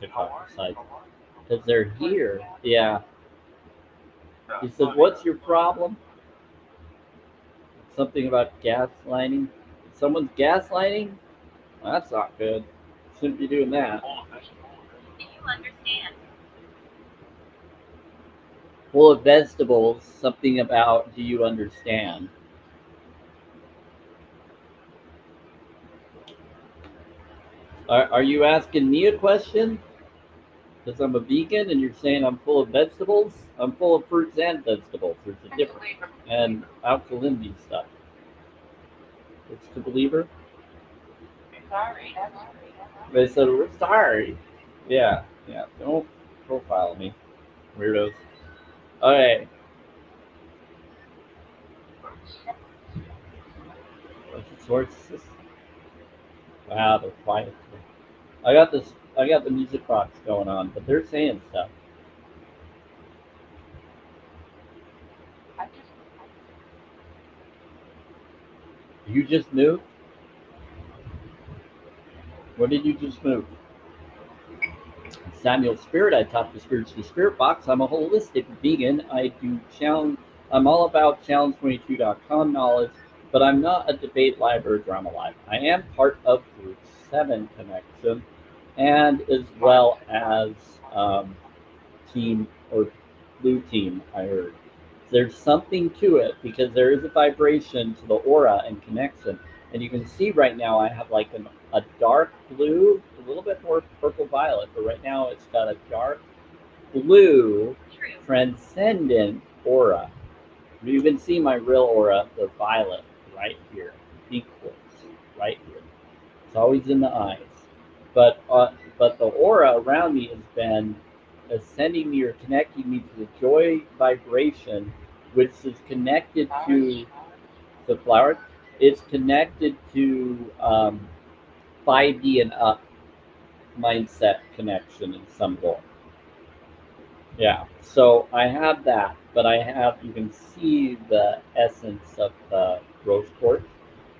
TikTok sites because they're here. Yeah. He said, "What's your problem?" Something about gaslighting. Someone's gaslighting? Well, that's not good. Shouldn't be doing that. Full of vegetables. Something about do you understand? Are you asking me a question? Because I'm a vegan and you're saying I'm full of vegetables? I'm full of fruits and vegetables. There's a difference. And alkalinity stuff. It's to believer. They said, we're sorry. Yeah, yeah. Don't profile me, weirdos. Okay. What's the sources? Wow, they're quiet. I got this. I got the music box going on, but they're saying stuff. You just moved? What did you just move? Samuel Spirit. I taught the Spirits to Spirit box. I'm a holistic vegan. I do challenge. I'm all about challenge22.com knowledge, but I'm not a debate live or drama live. I am part of Group 7 Connection, and as well as team or blue team, I heard. There's something to it because there is a vibration to the aura and connection. And you can see right now I have like a dark blue, a little bit more purple violet, but right now it's got a dark blue transcendent aura. You can see my real aura, the violet, right here, pink quartz, right here. It's always in the eyes. But the aura around me has been ascending me or connecting me to the joy vibration, which is connected to the flower. It's connected to 5D and up mindset connection in some form. Yeah. So I have that, but I have you can see the essence of the rose quartz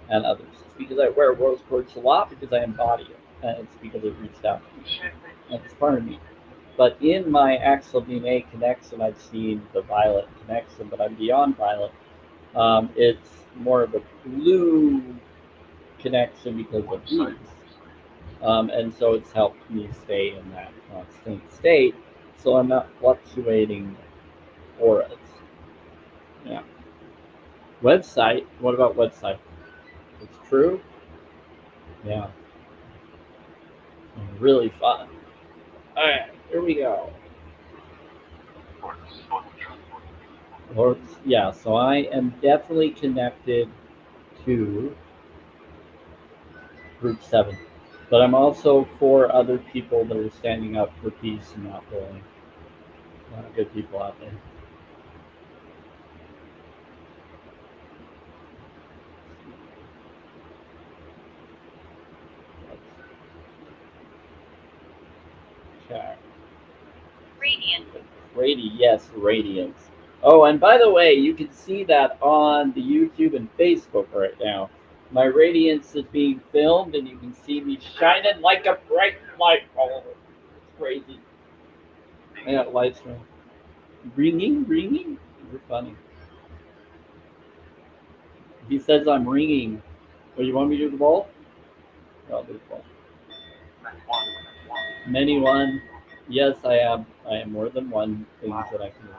and others. It's because I wear rose quartz a lot because I embody it, and it's because it reached out to me. And it's part of me. But in my axle DNA connection, I've seen the violet connection, but I'm beyond violet. It's more of a blue connection because of these. And so it's helped me stay in that constant state so I'm not fluctuating auras. Yeah. Website. What about website? It's true. Yeah. Really fun. All right, here we go. Or, yeah, so I am definitely connected to Group 7. But I'm also for other people that are standing up for peace and not bullying. A lot of good people out there. Okay. Yes, radiance. Oh, and by the way, you can see that on the YouTube and Facebook right now. My radiance is being filmed, and you can see me shining like a bright light. Oh, it's crazy. I got lights from ringing. You're funny. He says I'm ringing. Oh, you want me to do the ball? I'll do the ball. Many one. Yes, I am. I am more than one things that I can do.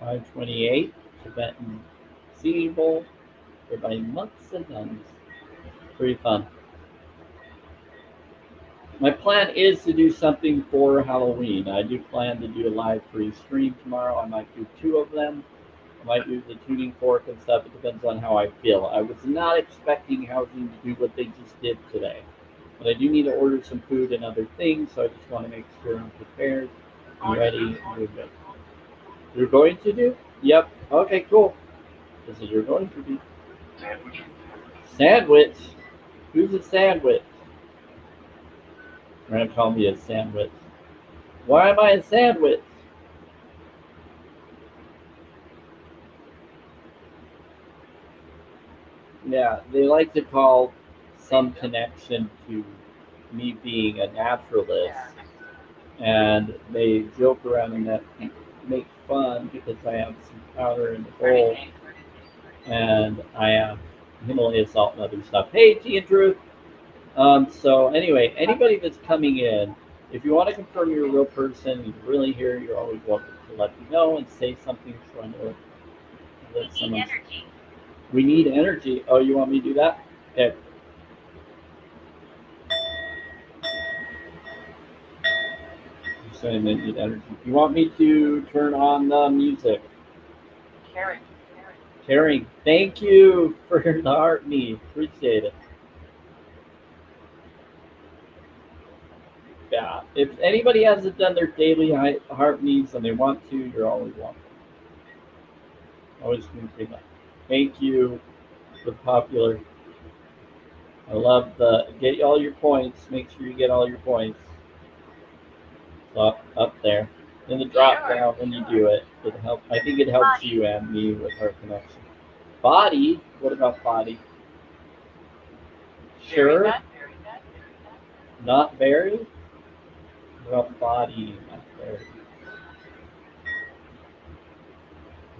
528 Tibetan Singing Bowl by monks and nuns. Pretty fun. My plan is to do something for Halloween. I do plan to do a live free stream tomorrow. I might do two of them. I might use the tuning fork and stuff. It depends on how I feel. I was not expecting housing to do what they just did today. But I do need to order some food and other things, so I just want to make sure I'm prepared and ready and good. You're going to do? Yep. Okay, cool. This is you're going to do. Sandwich? Who's a sandwich? They're gonna call me a sandwich. Why am I a sandwich? Yeah, they like to call some connection to me being a naturalist, and they joke around and that make fun because I have some powder in the bowl and I have Himalaya salt and other stuff. Hey, T and Drew. So anyway, anybody that's coming in, if you want to confirm you're a real person, you're really here, you're always welcome to let me know and say something trying to let someone. We need energy. Oh, you want me to do that? Okay. You're saying they need energy. You want me to turn on the music? Caring. Thank you for the heart me. Appreciate it. Yeah. If anybody hasn't done their daily heart needs and they want to, you're always welcome. Always communicate that. Thank you for the popular. I love the get all your points. Make sure you get all your points. Up there. In the drop down when you do it. It help. I think it helps you and me with our connection. Body. What about body? Sure. Not very. What about body? Not very.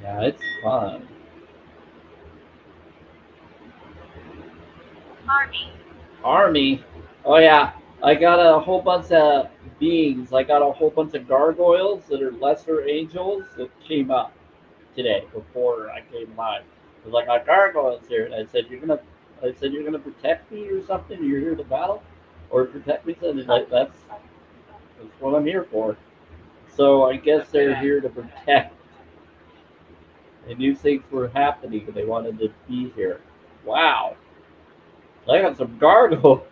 Yeah, it's fun. Army. Oh yeah, I got a whole bunch of beings. I got a whole bunch of gargoyles that are lesser angels that came up today before I came live. It was like our gargoyles here, and I said you're gonna protect me or something. You're here to battle or protect me. And like that's what I'm here for. So I guess they're here to protect. They knew things were happening, and they wanted to be here. Wow, I got some gargoyles.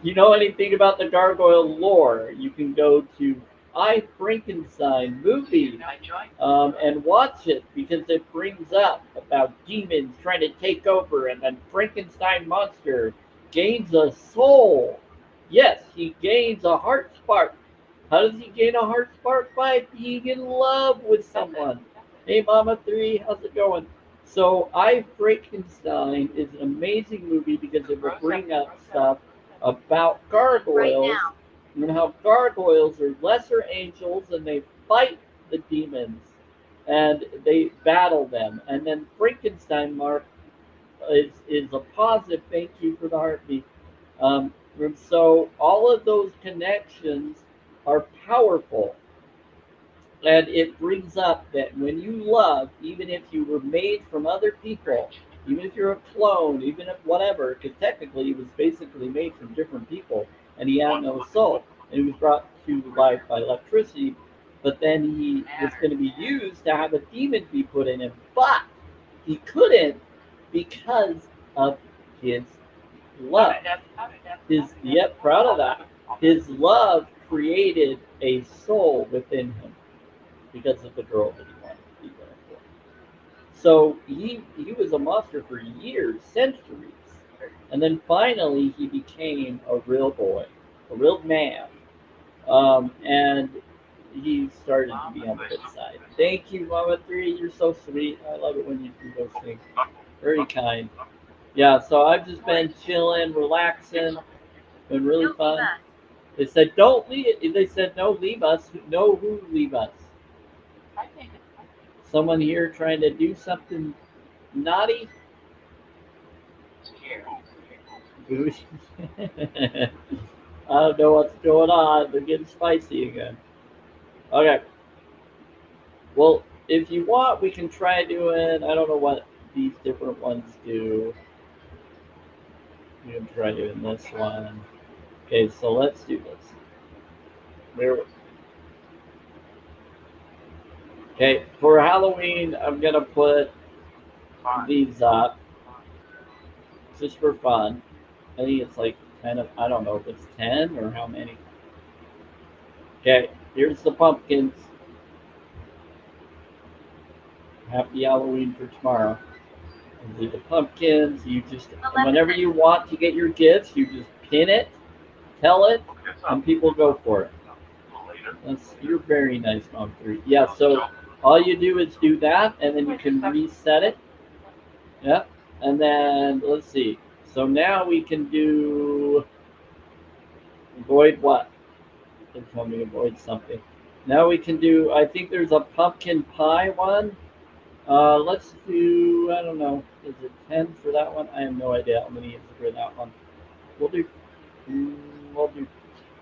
You know anything about the gargoyle lore, you can go to I Frankenstein movie and watch it because it brings up about demons trying to take over, and then Frankenstein monster gains a soul. Yes, he gains a heart spark. How does he gain a heart spark? By being in love with someone. Hey, Mama 3, how's it going? So, I Frankenstein is an amazing movie because it will bring up stuff about gargoyles and how gargoyles are lesser angels and they fight the demons and they battle them. And then Frankenstein, Mark, is a positive. Thank you for the heartbeat. And so all of those connections are powerful. And it brings up that when you love, even if you were made from other people, even if you're a clone, even if whatever, because technically he was basically made from different people and he had no soul. And he was brought to life by electricity, but then he was going to be used to have a demon be put in him. But he couldn't because of his love. Yep, proud of that. His love created a soul within him because of the girl that he wanted to be there for. So he was a monster for years, centuries. And then finally he became a real boy, a real man. And he started to be on the good side. Thank you, Mama 3. You're so sweet. I love it when you do those things. Very kind. Yeah, so I've just been chilling, relaxing, been really fun. They said don't leave. They said no, leave us. No, who leave us? Someone here trying to do something naughty. I don't know what's going on. They're getting spicy again. Okay. Well, if you want, we can try doing. I don't know what these different ones do. We can try doing this one. Okay, so let's do this. Where? Okay, for Halloween, I'm gonna put these up just for fun. I think it's like 10 of, I don't know if it's 10 or how many. Okay, here's the pumpkins. Happy Halloween for tomorrow. And do the pumpkins. You just, whenever you want to get your gifts, you just pin it, tell it, and people go for it. You're very nice, Mom 3. Yeah, so all you do is do that, and then you can reset it. Yep. And then, let's see. So now we can do Avoid what? They told me to avoid something. Now we can do, I think there's a pumpkin pie one. Let's do, I don't know, is it 10 for that one? I have no idea how many is for that one. We'll do, we'll do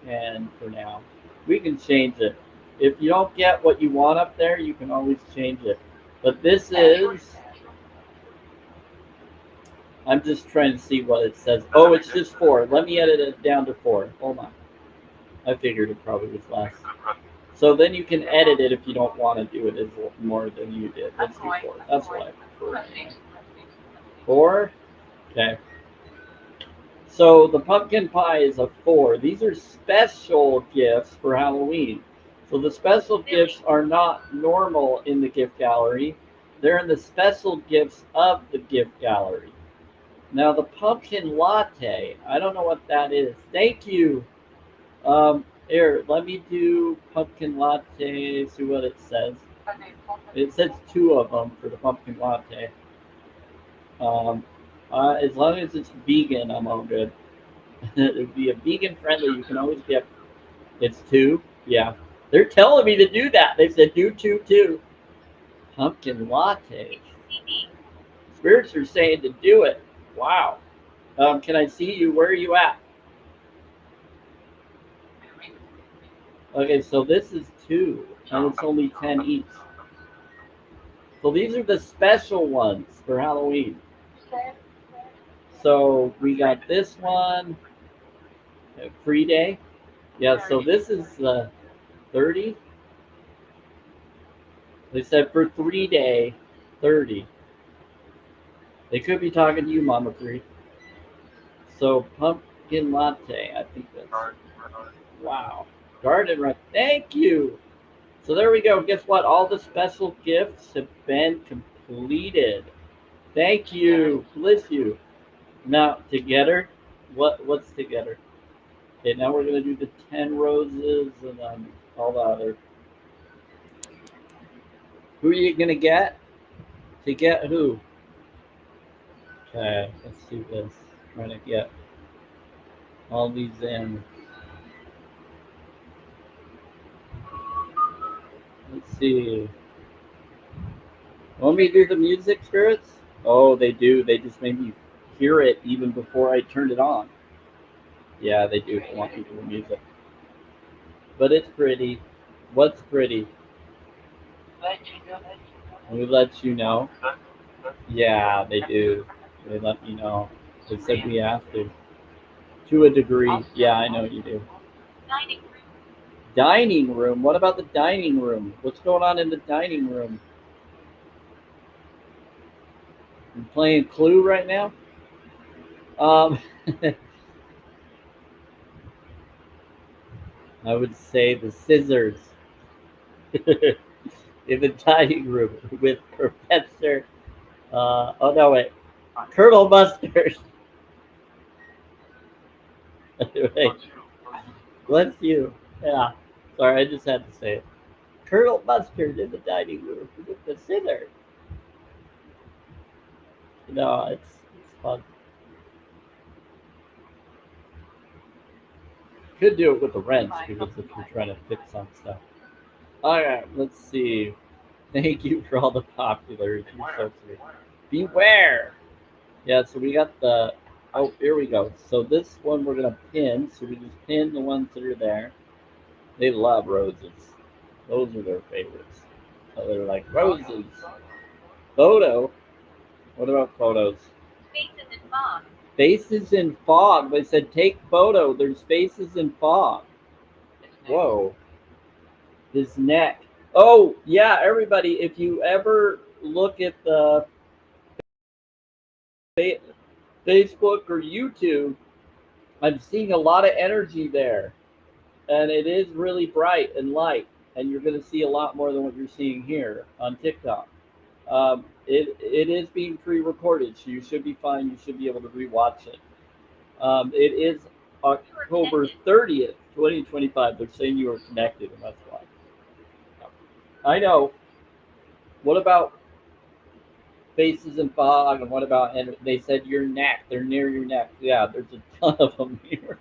10 for now. We can change it. If you don't get what you want up there, you can always change it. But this is, I'm just trying to see what it says. Oh, it's just 4. Let me edit it down to 4. Hold on. I figured it probably was less. So then you can edit it if you don't want to do it as more than you did. Let's do 4. That's what I prefer. 4? Okay. So the pumpkin pie is a 4. These are special gifts for Halloween. So the special gifts are not normal in the gift gallery. They're in the special gifts of the gift gallery. Now the pumpkin latte, I don't know what that is. Thank you. Here, let me do pumpkin latte, see what it says. It says 2 of them for the pumpkin latte. As long as it's vegan, I'm all good. It'd be a vegan friendly, you can always get, it's 2, yeah. They're telling me to do that. They said do 2 too. Pumpkin latte. Spirits are saying to do it. Wow. Can I see you? Where are you at? Okay, so this is 2, and it's only 10 each. So these are the special ones for Halloween. So we got this one, free day. Yeah, so this is 30. They said for 3-day, 30. They could be talking to you, Mama 3. So pumpkin latte, I think that's, wow. Garden right, thank you. So there we go. Guess what? All the special gifts have been completed. Thank you. Bless you. Now together, what's together? Okay, now we're gonna do the 10 roses and then all the other. Who are you gonna get? To get who? Okay, let's do this. Trying to get all these in. Let's see. Want me to do the music, spirits? Oh, they do. They just made me hear it even before I turned it on. Yeah, they do want me to do the music. But it's pretty. What's pretty? We let you know. Yeah, they do. They let me know. They said we have to a degree. Yeah, I know you do. Dining room. What about the dining room? What's going on in the dining room? I'm playing Clue right now. Um, I would say the scissors in the dining room with Professor. Oh no, wait, Colonel Mustard. Wait, bless you. Yeah, sorry, I just had to say it. Colonel Mustard in the dining room with the scissors. No, it's fun. Could do it with the wrench because if you're trying to fix some stuff. All right, let's see. Thank you for all the populars. You're so sweet. Beware. Yeah, so we got the. Oh, here we go. So this one we're gonna pin. So we just pin the ones that are there. They love roses. Those are their favorites. So they're like roses. Photo. What about photos? Faces in fog. Faces in fog. They said take photo. There's faces in fog. Whoa. His neck. Oh yeah, everybody. If you ever look at the Facebook or YouTube, I'm seeing a lot of energy there, and it is really bright and light. And you're going to see a lot more than what you're seeing here on TikTok. It is being pre-recorded, so you should be fine. You should be able to rewatch it. It is October 30th, 2025. They're saying you are connected, and that's why. I know. What about faces and fog? And what about, and they said your neck. They're near your neck. Yeah, there's a ton of them here.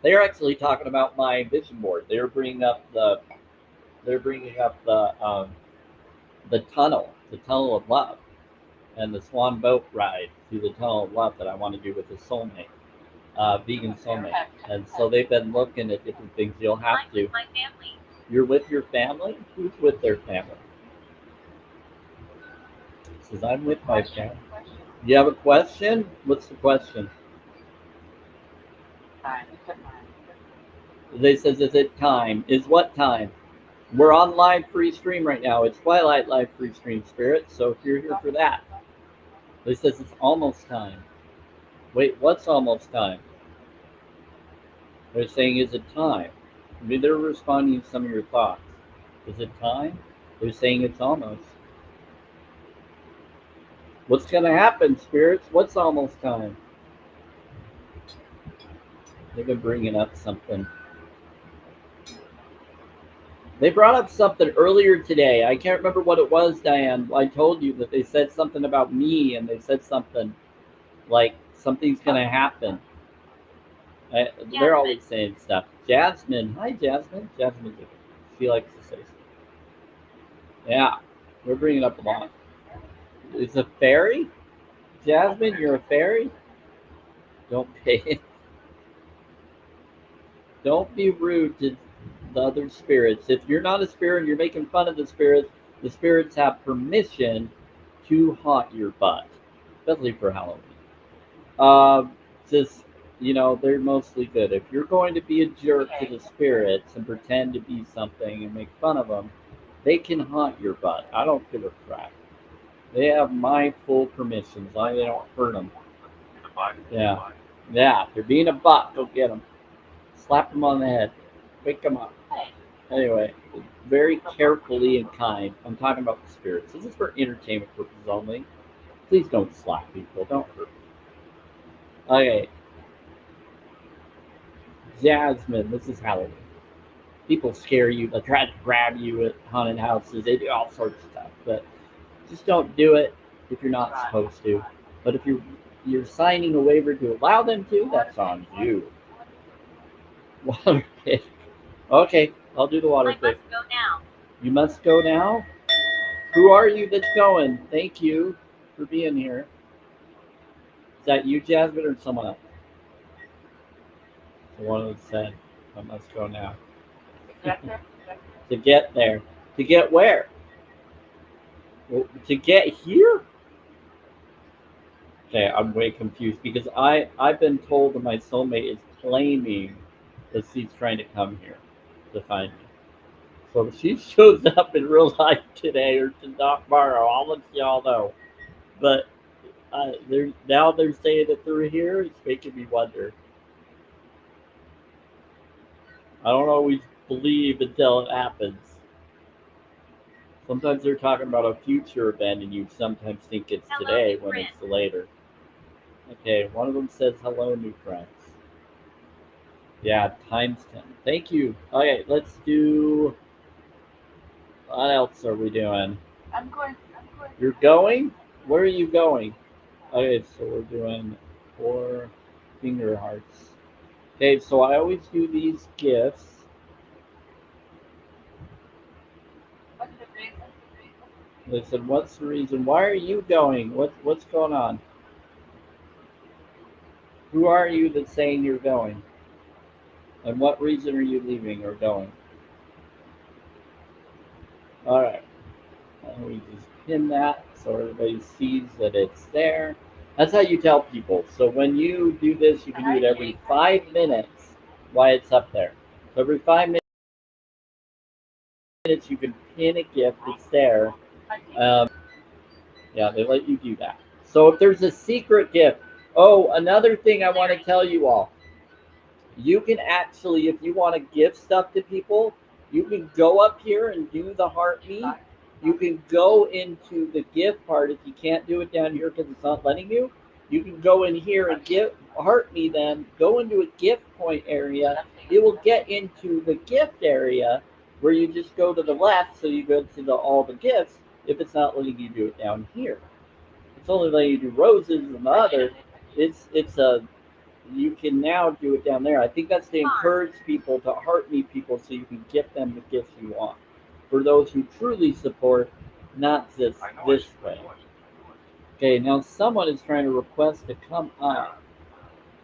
They're actually talking about my vision board. They're bringing up the tunnel of love, and the swan boat ride through the tunnel of love that I want to do with a soulmate, vegan soulmate. And so they've been looking at different things. You'll have to. You're with your family? Who's with their family? It says, I'm with my family. You have a question? What's the question? They says, is it time? Is what time? We're on live free stream right now. It's Twilight live free stream, Spirit. So if you're here for that, they says it's almost time. Wait, what's almost time? They're saying, is it time? Maybe they're responding to some of your thoughts. Is it time? They're saying it's almost. What's going to happen, spirits? What's almost time? They've been bringing up something. They brought up something earlier today. I can't remember what it was, Diane. I told you that they said something about me, and they said something like something's going to happen. They're always saying stuff. Jasmine. Hi, Jasmine. Jasmine, she likes to say stuff. Yeah, we're bringing up a lot. It's a fairy? Jasmine, you're a fairy? Don't pay. Don't be rude to the other spirits. If you're not a spirit and you're making fun of the spirits have permission to haunt your butt, especially for Halloween. Just, they're mostly good. If you're going to be a jerk to the spirits and pretend to be something and make fun of them, they can haunt your butt. I don't give a crap. They have my full permission, as long as they don't hurt them. Yeah. Yeah, if they're being a butt, go get them. Slap them on the head. Wake them up. Anyway, very carefully and kind. I'm talking about the spirits. This is for entertainment purposes only. Please don't slap people. Don't hurt them. Okay. Jasmine, this is Halloween. People scare you. They try to grab you at haunted houses. They do all sorts of stuff. But just don't do it if you're not supposed to. But if you're signing a waiver to allow them to, that's on you. Water pick. Okay, I'll do the water pick. Must go now. You must go now? Who are you that's going? Thank you for being here. Is that you, Jasmine, or someone else? The one that said, I must go now. To get there. To get where? Well, to get here? Okay, I'm way confused because I've been told that my soulmate is claiming that she's trying to come here to find me. So if she shows up in real life today or tomorrow, I'll let y'all know. But they're saying that they're here. It's making me wonder. I don't always believe until it happens. Sometimes they're talking about a future event, and you sometimes think it's today when it's later. Okay, one of them says hello, new friends. Yeah, times 10. Thank you. Okay, let's do. What else are we doing? I'm going. You're going? Where are you going? Okay, so we're doing 4 finger hearts. Okay, so I always do these gifts. What's the reason? They said, "What's the reason? Why are you going? What's going on? Who are you that's saying you're going? And what reason are you leaving or going?" All right. And we just pin that so everybody sees that it's there. That's how you tell people. So when you do this, you can do it every 5 minutes while it's up there. So every 5 minutes, you can pin a gift that's there. Yeah, they let you do that. So if there's a secret gift, another thing I want to tell you all, you can actually, if you want to give stuff to people, you can go up here and do the heart me. You can go into the gift part if you can't do it down here because it's not letting you. You can go in here and give heart me. Then go into a gift point area. It will get into the gift area where you just go to the left, so you go to all the gifts. If it's not letting you do it down here, it's only letting you do roses and the other. It's a you can now do it down there. I think that's to encourage people to heart meet people so you can get them the gifts you want. For those who truly support, not this way. Okay, now someone is trying to request to come up.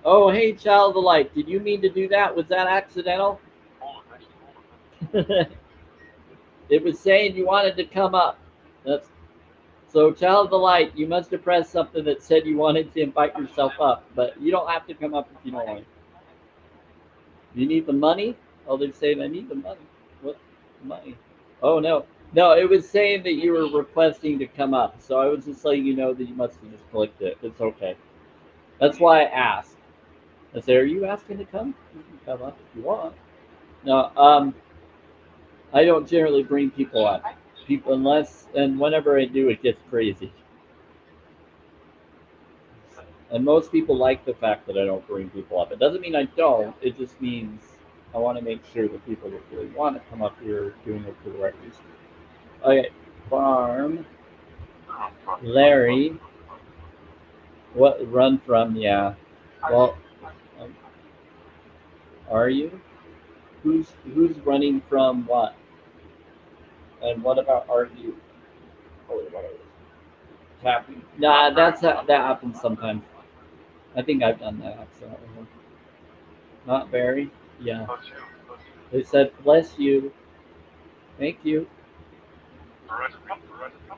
Oh, hey, child of the light. Did you mean to do that? Was that accidental? It was saying you wanted to come up. That's so, child of the light. You must have pressed something that said you wanted to invite yourself up, but you don't have to come up if you don't want. You need the money? Oh, they're saying I need the money. What money? Oh no, no. It was saying that you were requesting to come up, so I was just letting you know that you must have just clicked it. It's okay. That's why I asked. I said, "Are you asking to come? You can come up if you want." No, I don't generally bring people up. People unless and whenever I do, it gets crazy. And most people like the fact that I don't bring people up. It doesn't mean I don't. It just means I want to make sure that people that really want to come up here are doing it for the right reason. Okay, farm, Larry. What run from? Yeah. Well, um, are you? Who's running from what? And what about are you? Oh, what are you? Tapping. Nah, that happens sometimes. I think I've done that accidentally. Not very. Yeah. They said bless you. Thank you.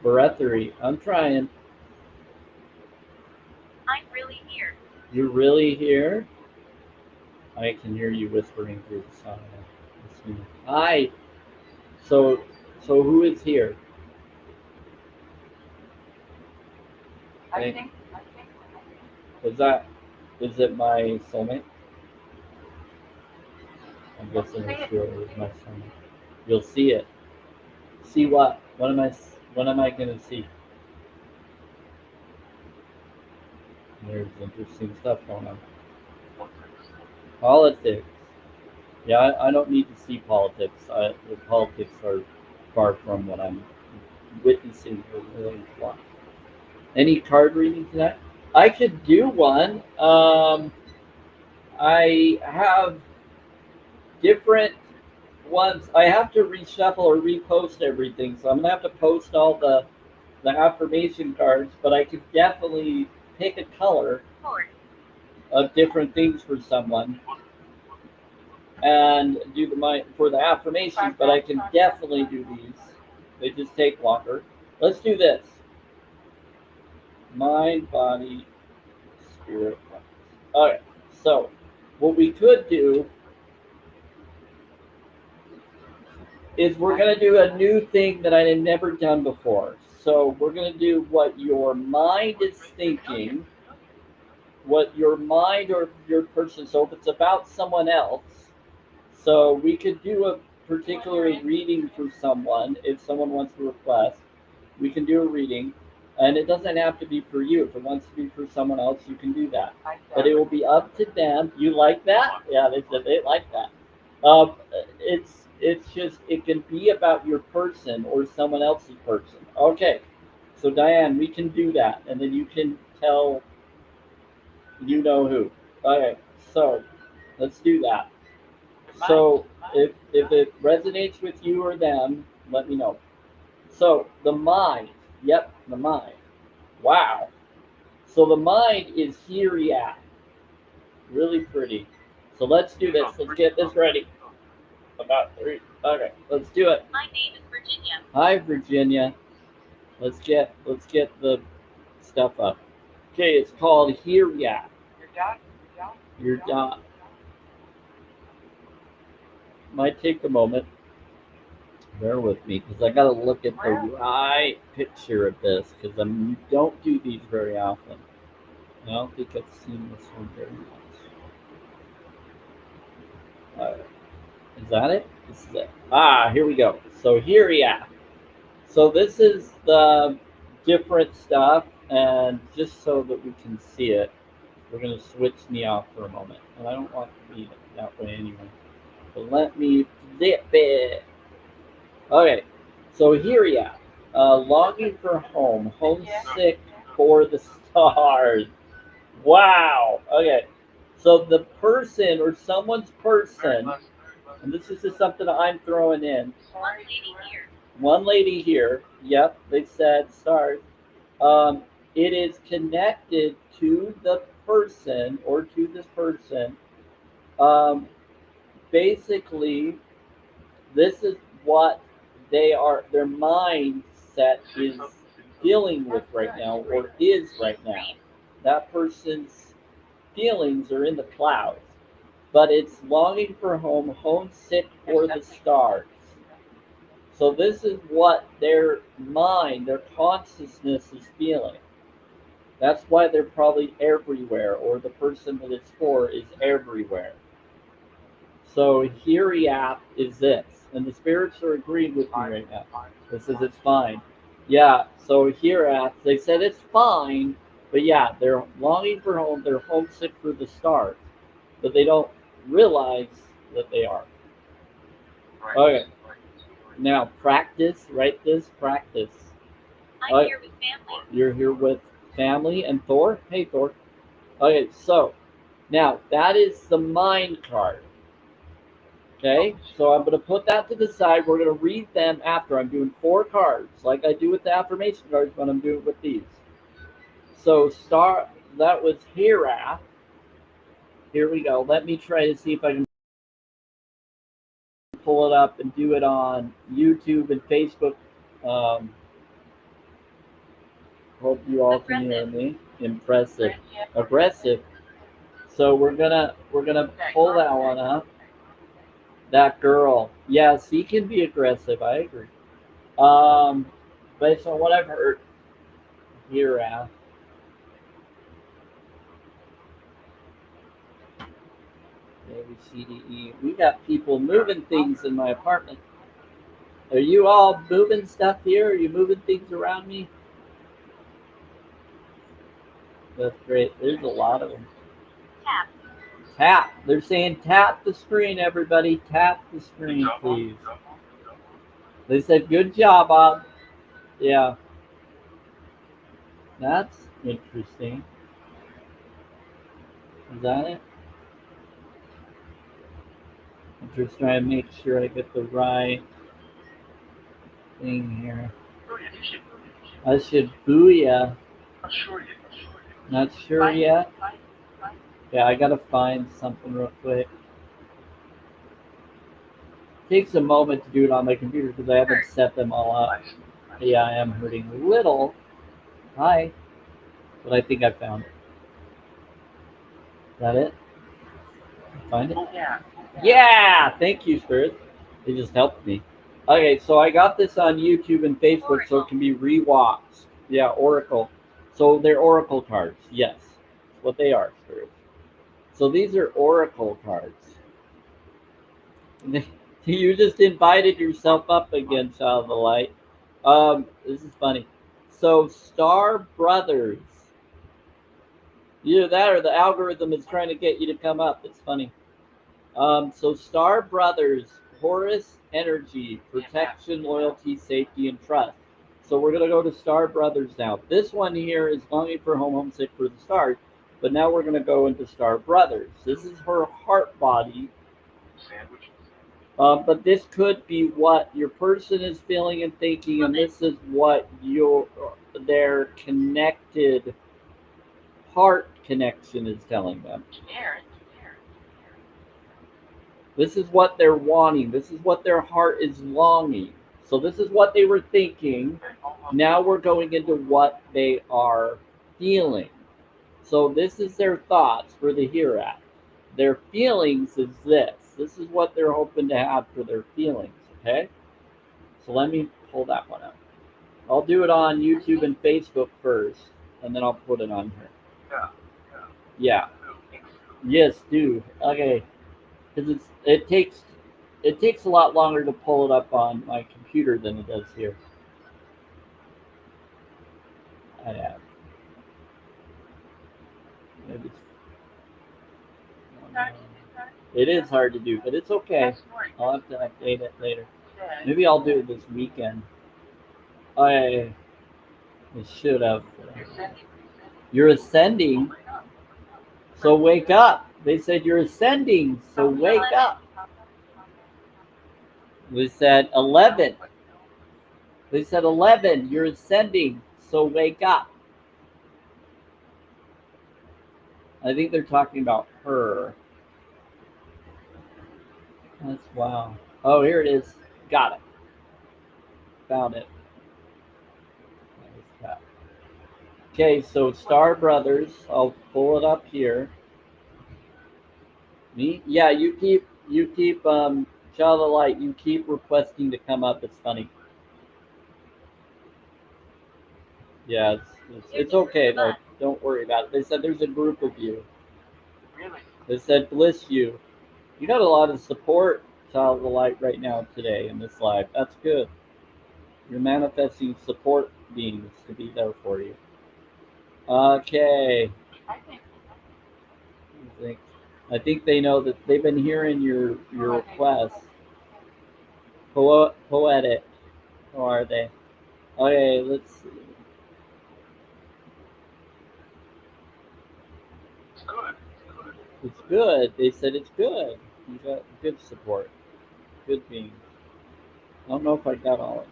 Breathery. I'm trying. I'm really here. You're really here? I can hear you whispering through the sound. Hi. So, so who is here? I Hey, think. is that is it my soulmate? I'm guessing it's whoever is my soulmate. You'll see it. See what? What am I gonna see? There's interesting stuff going on. Politics. Yeah, I don't need to see politics. The politics are far from what I'm witnessing or willing to watch. Any card reading tonight? I could do one. I have different ones. I have to reshuffle or repost everything, so I'm gonna have to post all the affirmation cards. But I could definitely pick a color of different things for someone and do for the affirmations. But I can definitely do these. They just take longer. Let's do this. Mind, body, spirit. Okay. So what we could do is we're going to do a new thing that I had never done before. So we're going to do what your mind is thinking, what your mind or your person. So if it's about someone else, so we could do a particular reading for someone if someone wants to request. We can do a reading, and it doesn't have to be for you. If it wants to be for someone else, you can do that. But it will be up to them. You like that? Yeah, they said they like that. Um, it's just it can be about your person or someone else's person. Okay, so Diane, we can do that, and then you can tell you know who. Okay, so let's do that. So if it resonates with you or them, let me know. So the mind, yep, the mind. Wow. So the mind is here yet. Really pretty. So let's do this. Let's get this ready. About three. Okay, let's do it. My name is Virginia. Hi, Virginia. Let's get the stuff up. Okay, it's called Here Ya. Your dot. Might take a moment. Bear with me because I got to look at the right picture of this because you don't do these very often. I don't think I've seen this one very much. Is that it? This is it. Ah, here we go. So here ya. So this is the different stuff, and just so that we can see it, we're going to switch me off for a moment. And I don't want to be that way anyway. But let me flip it. Okay, so here ya. Longing for home, homesick for the stars. Wow. Okay, So the person or someone's person, and this is just something I'm throwing in. One lady here. One lady here, yep, they said start. Um, it is connected to the person or to this person. Um, Basically, this is what their mindset is dealing with right now or is right now. That person's feelings are in the clouds, but it's longing for home, homesick for the stars. So this is what their mind, their consciousness is feeling. That's why they're probably everywhere, or the person that it's for is everywhere. So here is this, and the spirits are agreeing with me right now. This is it's fine. Yeah, so here they said it's fine, but yeah, they're longing for home, they're homesick for the stars, but they don't realize that they are. Okay, now practice, write this, practice. I'm here with family. You're here with family and Thor? Hey, Thor. Okay, so now that is the mind card. Okay, so I'm going to put that to the side. We're going to read them after. I'm doing 4 cards, like I do with the affirmation cards, but I'm doing it with these. So that was Herath. Here we go. Let me try to see if I can pull it up and do it on YouTube and Facebook. Hope you all can hear me. Impressive, aggressive. So we're gonna pull that one up. That girl, yes, he can be aggressive. I agree. Based on what I've heard here, A B C D E. We got people moving things in my apartment. Are you all moving stuff here? Are you moving things around me? That's great. There's a lot of them. Tap. Tap. They're saying tap the screen, everybody. Tap the screen, please. They said good job, Bob. Yeah. That's interesting. Is that it? I'm just trying to make sure I get the right thing here. I should booyah. Not sure yet. Yeah, I gotta find something real quick. Takes a moment to do it on my computer because I haven't set them all up. Yeah, I am hurting a little. Hi. But I think I found it. Is that it? Find it? Yeah! Thank you, Spirit. They just helped me. Okay, so I got this on YouTube and Facebook so it can be rewatched. Yeah, Oracle. So they're Oracle cards. Yes. That's what they are, Spirit. So these are Oracle cards. You just invited yourself up again, Child of the Light. This is funny. So Star Brothers. Either that or the algorithm is trying to get you to come up. It's funny. So Star Brothers, Horus Energy, protection, loyalty, safety, and trust. So we're gonna go to Star Brothers now. This one here is longing for home, homesick for the stars. But now we're gonna go into Star Brothers. This is her heart body. But this could be what your person is feeling and thinking, and this is what their connected heart connection is telling them. This is what they're wanting. This is what their heart is longing. So this is what they were thinking. Now we're going into what they are feeling. So this is their thoughts for the hereafter. Their feelings is this. This is what they're hoping to have for their feelings, okay? So let me pull that one up. I'll do it on YouTube and Facebook first, and then I'll put it on here. Yeah. Yes, do. Okay. Because it takes a lot longer to pull it up on my computer than it does here. I have. Maybe it is hard to do, but it's okay. I'll have to update it later. Maybe I'll do it this weekend. I should have. You're ascending, so wake up. They said you're ascending, so wake 11. up. They said 11. They said 11, you're ascending, so wake up. I think they're talking about her. That's wow. Oh, here it is. Got it. Found it. Okay, so Star Brothers. I'll pull it up here. Me? Yeah, you keep Child of Light, you keep requesting to come up. It's funny. Yeah, it's okay though. Don't worry about it. They said there's a group of you. They said bliss you. You got a lot of support, Child of the Light, right now today in this live. That's good. You're manifesting support beings to be there for you. Okay. I think they know that they've been hearing your requests. Poetic. How are they? Okay, let's see. It's good. They said it's good. You got good support. Good being. I don't know if I got all of it.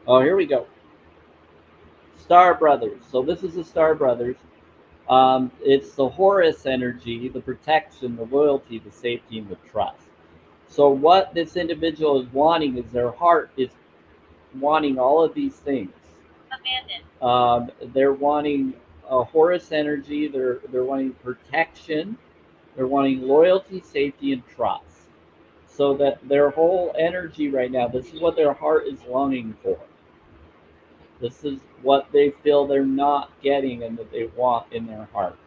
Oh, here we go. Star Brothers. So this is the Star Brothers. It's the Horus energy, the protection, the loyalty, the safety, and the trust. So what this individual is wanting is their heart is wanting all of these things. They're wanting a Horus energy. They're wanting protection. They're wanting loyalty, safety, and trust. So that their whole energy right now, this is what their heart is longing for. This is what they feel they're not getting and that they want in their heart.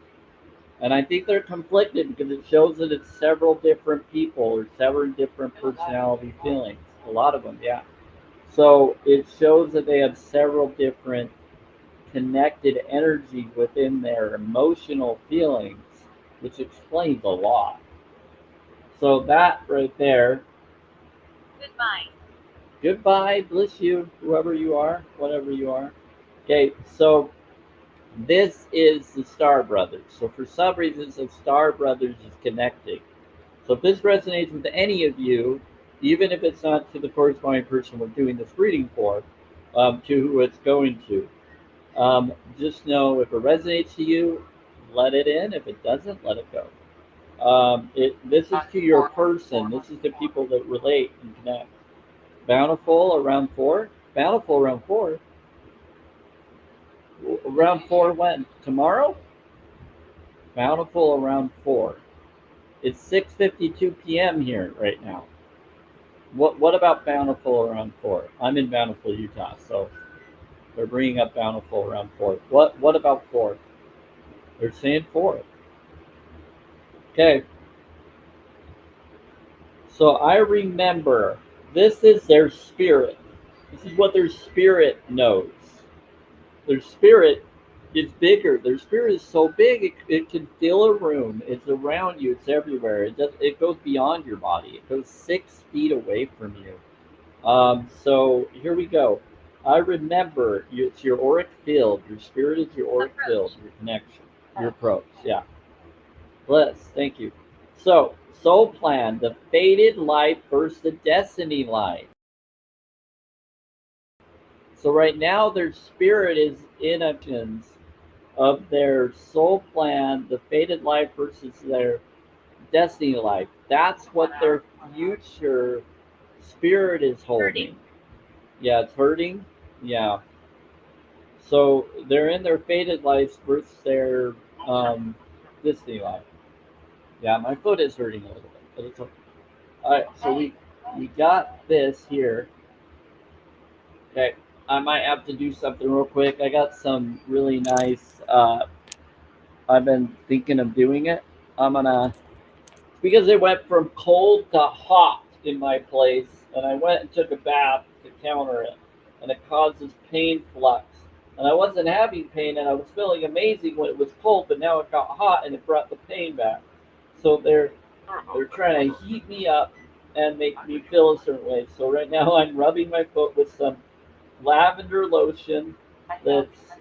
And I think they're conflicted because it shows that it's several different people or several different personality feelings. A lot of them, yeah. So it shows that they have several different connected energies within their emotional feelings, which explains a lot. So that right there. Goodbye. Goodbye, bless you, whoever you are, whatever you are. Okay, so this is the Star Brothers. So for some reasons, the Star Brothers is connecting. So if this resonates with any of you, even if it's not to the corresponding person we're doing this reading for, to who it's going to, just know if it resonates to you, let it in. If it doesn't, let it go. This is to your person. This is to people that relate and connect. Bountiful around 4. Bountiful around 4. Around 4 when? Tomorrow? Bountiful around 4. It's 6:52 p.m. here right now. What about Bountiful around 4? I'm in Bountiful, Utah, so they're bringing up Bountiful around 4. What about 4? They're saying 4. Okay. So I remember this is their spirit. This is what their spirit knows. Their spirit is bigger. Their spirit is so big it can fill a room. It's around you. It's everywhere. It goes beyond your body. It goes 6 feet away from you. So here we go. I remember it's your auric field. Your spirit is your auric field. Your connection. Your approach. Yeah. Bless. Thank you. So soul plan. The fated life versus the destiny life. So right now their spirit is in actions of their soul plan, the fated life versus their destiny life. That's what their future spirit is holding. Hurting. Yeah, it's hurting. Yeah. So they're in their fated lives versus their destiny life. Yeah, my foot is hurting a little bit, but it's okay. All right, so we got this here. Okay, I might have to do something real quick. I got some really nice. I've been thinking of doing it. I'm gonna because it went from cold to hot in my place, and I went and took a bath to counter it, and it causes pain flux. And I wasn't having pain, and I was feeling amazing when it was cold, but now it got hot, and it brought the pain back. So they're trying to heat me up and make me feel a certain way. So right now I'm rubbing my foot with some lavender lotion that's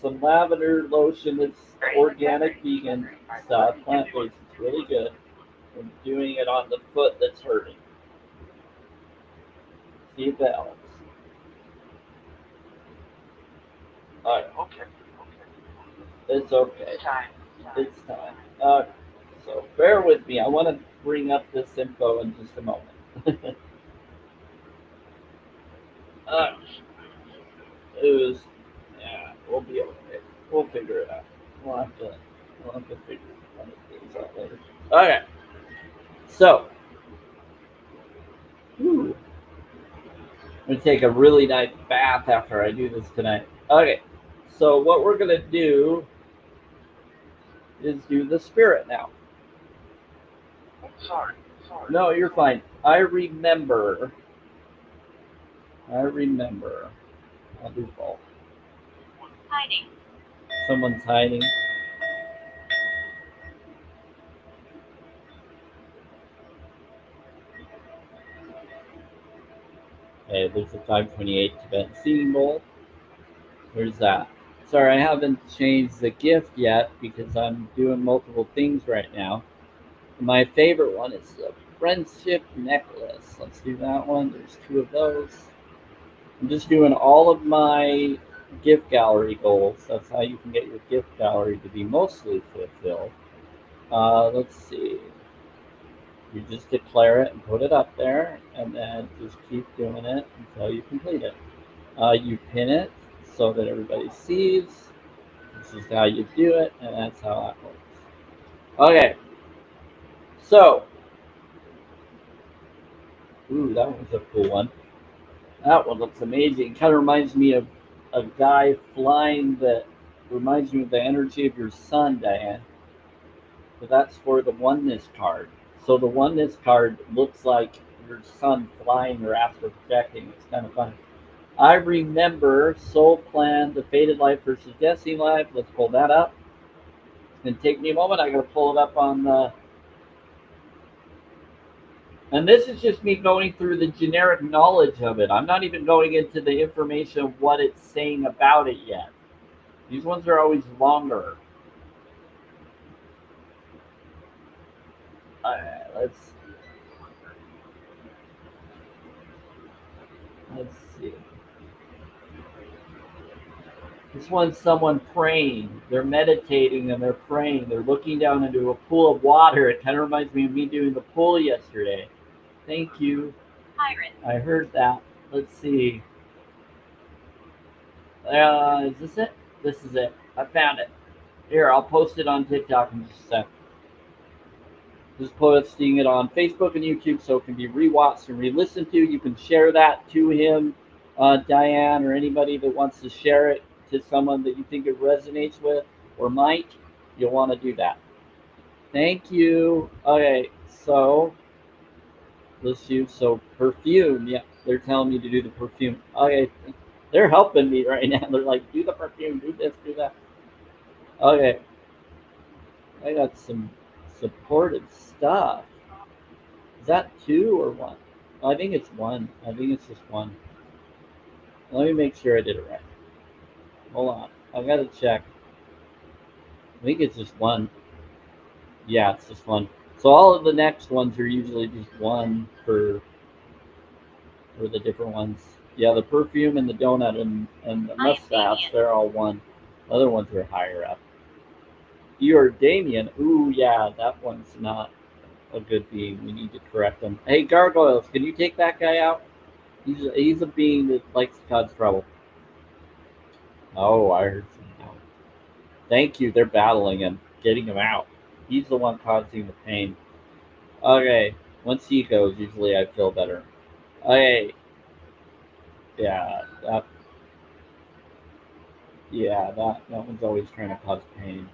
Some lavender lotion that's organic, vegan stuff, plant-based. It's really good. I'm doing it on the foot that's hurting. See if that helps. All right. Okay. It's okay. Time. It's time. So bear with me. I want to bring up this info in just a moment. uh, it was, yeah, we'll be okay. We'll figure it out. We'll have to figure one of these out later. Okay. So, whew, I'm gonna take a really nice bath after I do this tonight. Okay. So what we're gonna do is do the spirit now. Sorry. No, you're fine. I remember. I'll do both. Hiding. Someone's hiding. Okay, there's a 528 Tibetan singing bowl. There's that. Sorry, I haven't changed the gift yet because I'm doing multiple things right now. My favorite one is the friendship necklace. Let's do that one. There's two of those. I'm just doing all of my gift gallery goals. That's how you can get your gift gallery to be mostly fulfilled. Let's see. You just declare it and put it up there, and then just keep doing it until you complete it. You pin it so that everybody sees. This is how you do it, and that's how that works. Okay, so, ooh, that was a cool one. That one looks amazing. Kind of reminds me of a guy flying that reminds me of the energy of your sun, Diane. But that's for the oneness card. So the oneness card looks like your sun flying or astral projecting. It's kind of funny. I remember Soul Plan, the Faded Life versus Destiny Life. Let's pull that up. It's going to take me a moment. I got to pull it up on the. And this is just me going through the generic knowledge of it. I'm not even going into the information of what it's saying about it yet. These ones are always longer. Let's see. This one's someone praying. They're meditating and they're praying. They're looking down into a pool of water. It kind of reminds me of me doing the pool yesterday. Thank you. Pirate. I heard that. Let's see. Is this it? This is it. I found it. Here, I'll post it on TikTok in just a sec. Just posting it on Facebook and YouTube so it can be rewatched and re-listened to. You can share that to him, Diane, or anybody that wants to share it to someone that you think it resonates with, or Mike. You'll want to do that. Thank you. Okay, so let's use perfume. Yeah, they're telling me to do the perfume. Okay, they're helping me right now. They're like, do the perfume, do this, do that. Okay, I got some supportive stuff. Is that two or one? I think it's one. I think it's just one. Let me make sure I did it right. Hold on. I gotta check. I think it's just one. Yeah, it's just one. So all of the next ones are usually just one for the different ones. Yeah, the perfume and the donut and the mustache, they're all one. The other ones are higher up. You're Damien. Ooh, yeah, that one's not a good being. We need to correct him. Hey, Gargoyles, can you take that guy out? He's a being that likes to cause trouble. Oh, I heard some now. Thank you. They're battling him, getting him out. He's the one causing the pain. Okay, once he goes, usually I feel better. Okay, yeah, that one's always trying to cause pain.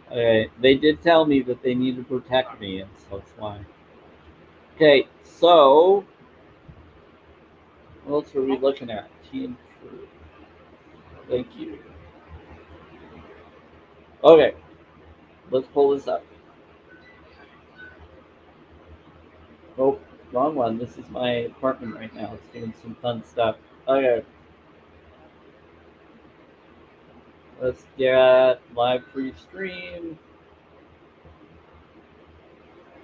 Okay, they did tell me that they need to protect me, and so that's why. Okay, so what else are we looking at? Team Fruit. Thank you. Okay, let's pull this up. Oh, wrong one. This is my apartment right now. It's doing some fun stuff. Okay. Let's get live free stream.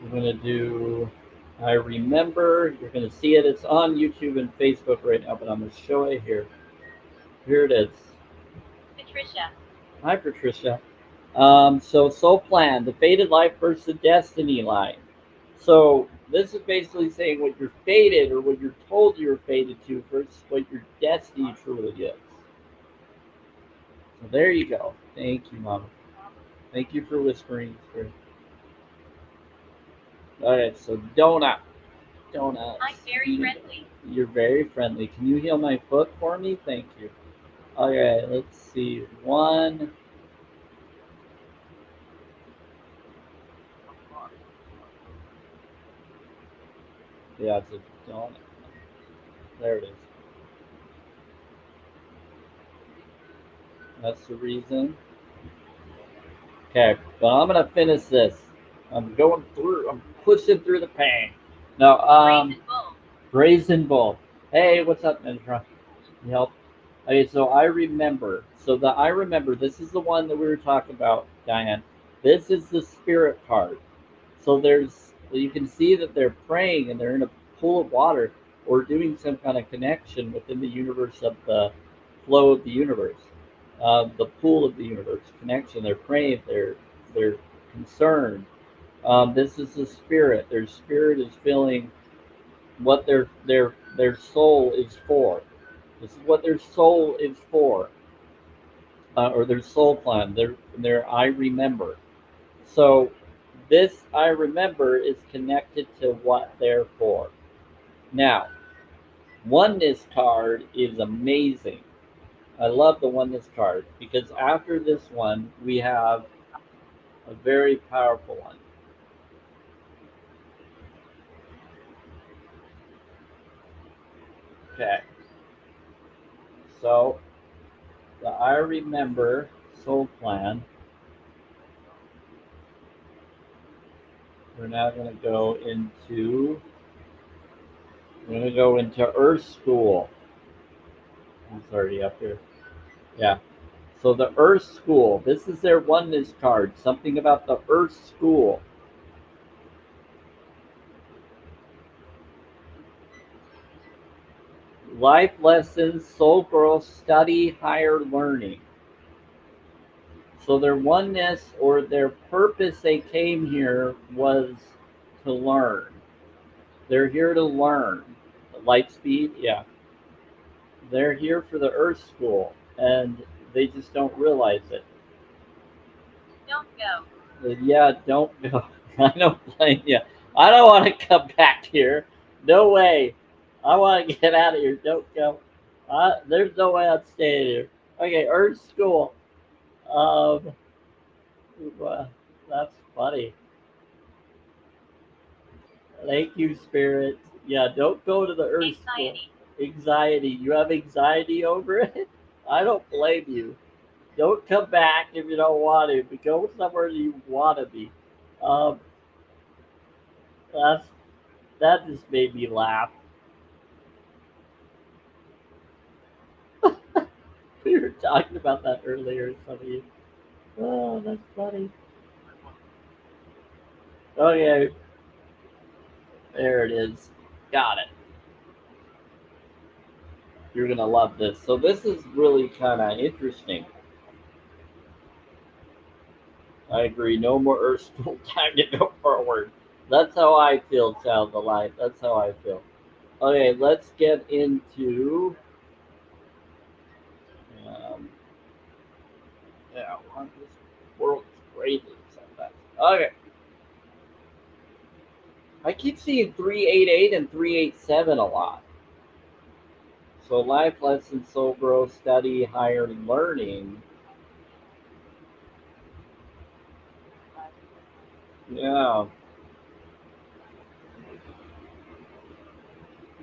We're going to do I remember. You're going to see it. It's on YouTube and Facebook right now, but I'm going to show it here. Here it is. Patricia. Hi, Patricia. So soul plan, the fated life versus the destiny line. So this is basically saying what you're fated or what you're told you're fated to versus what your destiny truly is. So there you go. Thank you, Mama. Thank you for whispering. All right, so donuts. I'm very friendly. You're very friendly. Can you heal my foot for me? Thank you. All right, let's see. One. Yeah, it's a donut. There it is. That's the reason. Okay, but I'm gonna finish this. I'm going through. I'm pushing through the pain. No, Brazen bull. Brazen Bull. Hey, what's up, Metatron? You help? Okay, so I remember. So the I remember. This is the one that we were talking about, Diane. This is the spirit card. So there's you can see that they're praying and they're in a pool of water or doing some kind of connection within the universe of the flow of the universe, the pool of the universe connection. They're praying. They're concerned. This is the spirit. Their spirit is feeling what their soul is for. This is what their soul is for, or their soul plan. Their I remember. So this I remember is connected to what they're for. Now, oneness card is amazing. I love the oneness card because after this one, we have a very powerful one. Okay, so the I remember soul plan. We're now going to go into Earth School. It's already up here. Yeah. So the Earth School. This is their oneness card. Something about the Earth School. Life lessons, soul growth, study, higher learning. So their oneness or their purpose they came here was to learn. They're here to learn. Light speed, yeah. They're here for the Earth School, and they just don't realize it. Don't go. Yeah, don't go. I don't blame you. I don't want to come back here. No way. I want to get out of here. Don't go. There's no way I'm staying here. Okay, Earth School. Um, that's funny. Thank you, Spirit. Yeah, don't go to the Earth School. Anxiety. Anxiety. You have anxiety over it? I don't blame you. Don't come back if you don't want to, but go somewhere you want to be. Um, that's that just made me laugh. We were talking about that earlier, some of you. Oh, that's funny. Okay, there it is. Got it. You're gonna love this. So this is really kind of interesting. I agree. No more Earth School. Time to go forward. That's how I feel, Child of Light. That's how I feel. Okay, let's get into. Um, yeah, this world is crazy sometimes. Okay, I keep seeing 388 and 387 a lot. So life lessons, soul growth, study, higher learning. Yeah.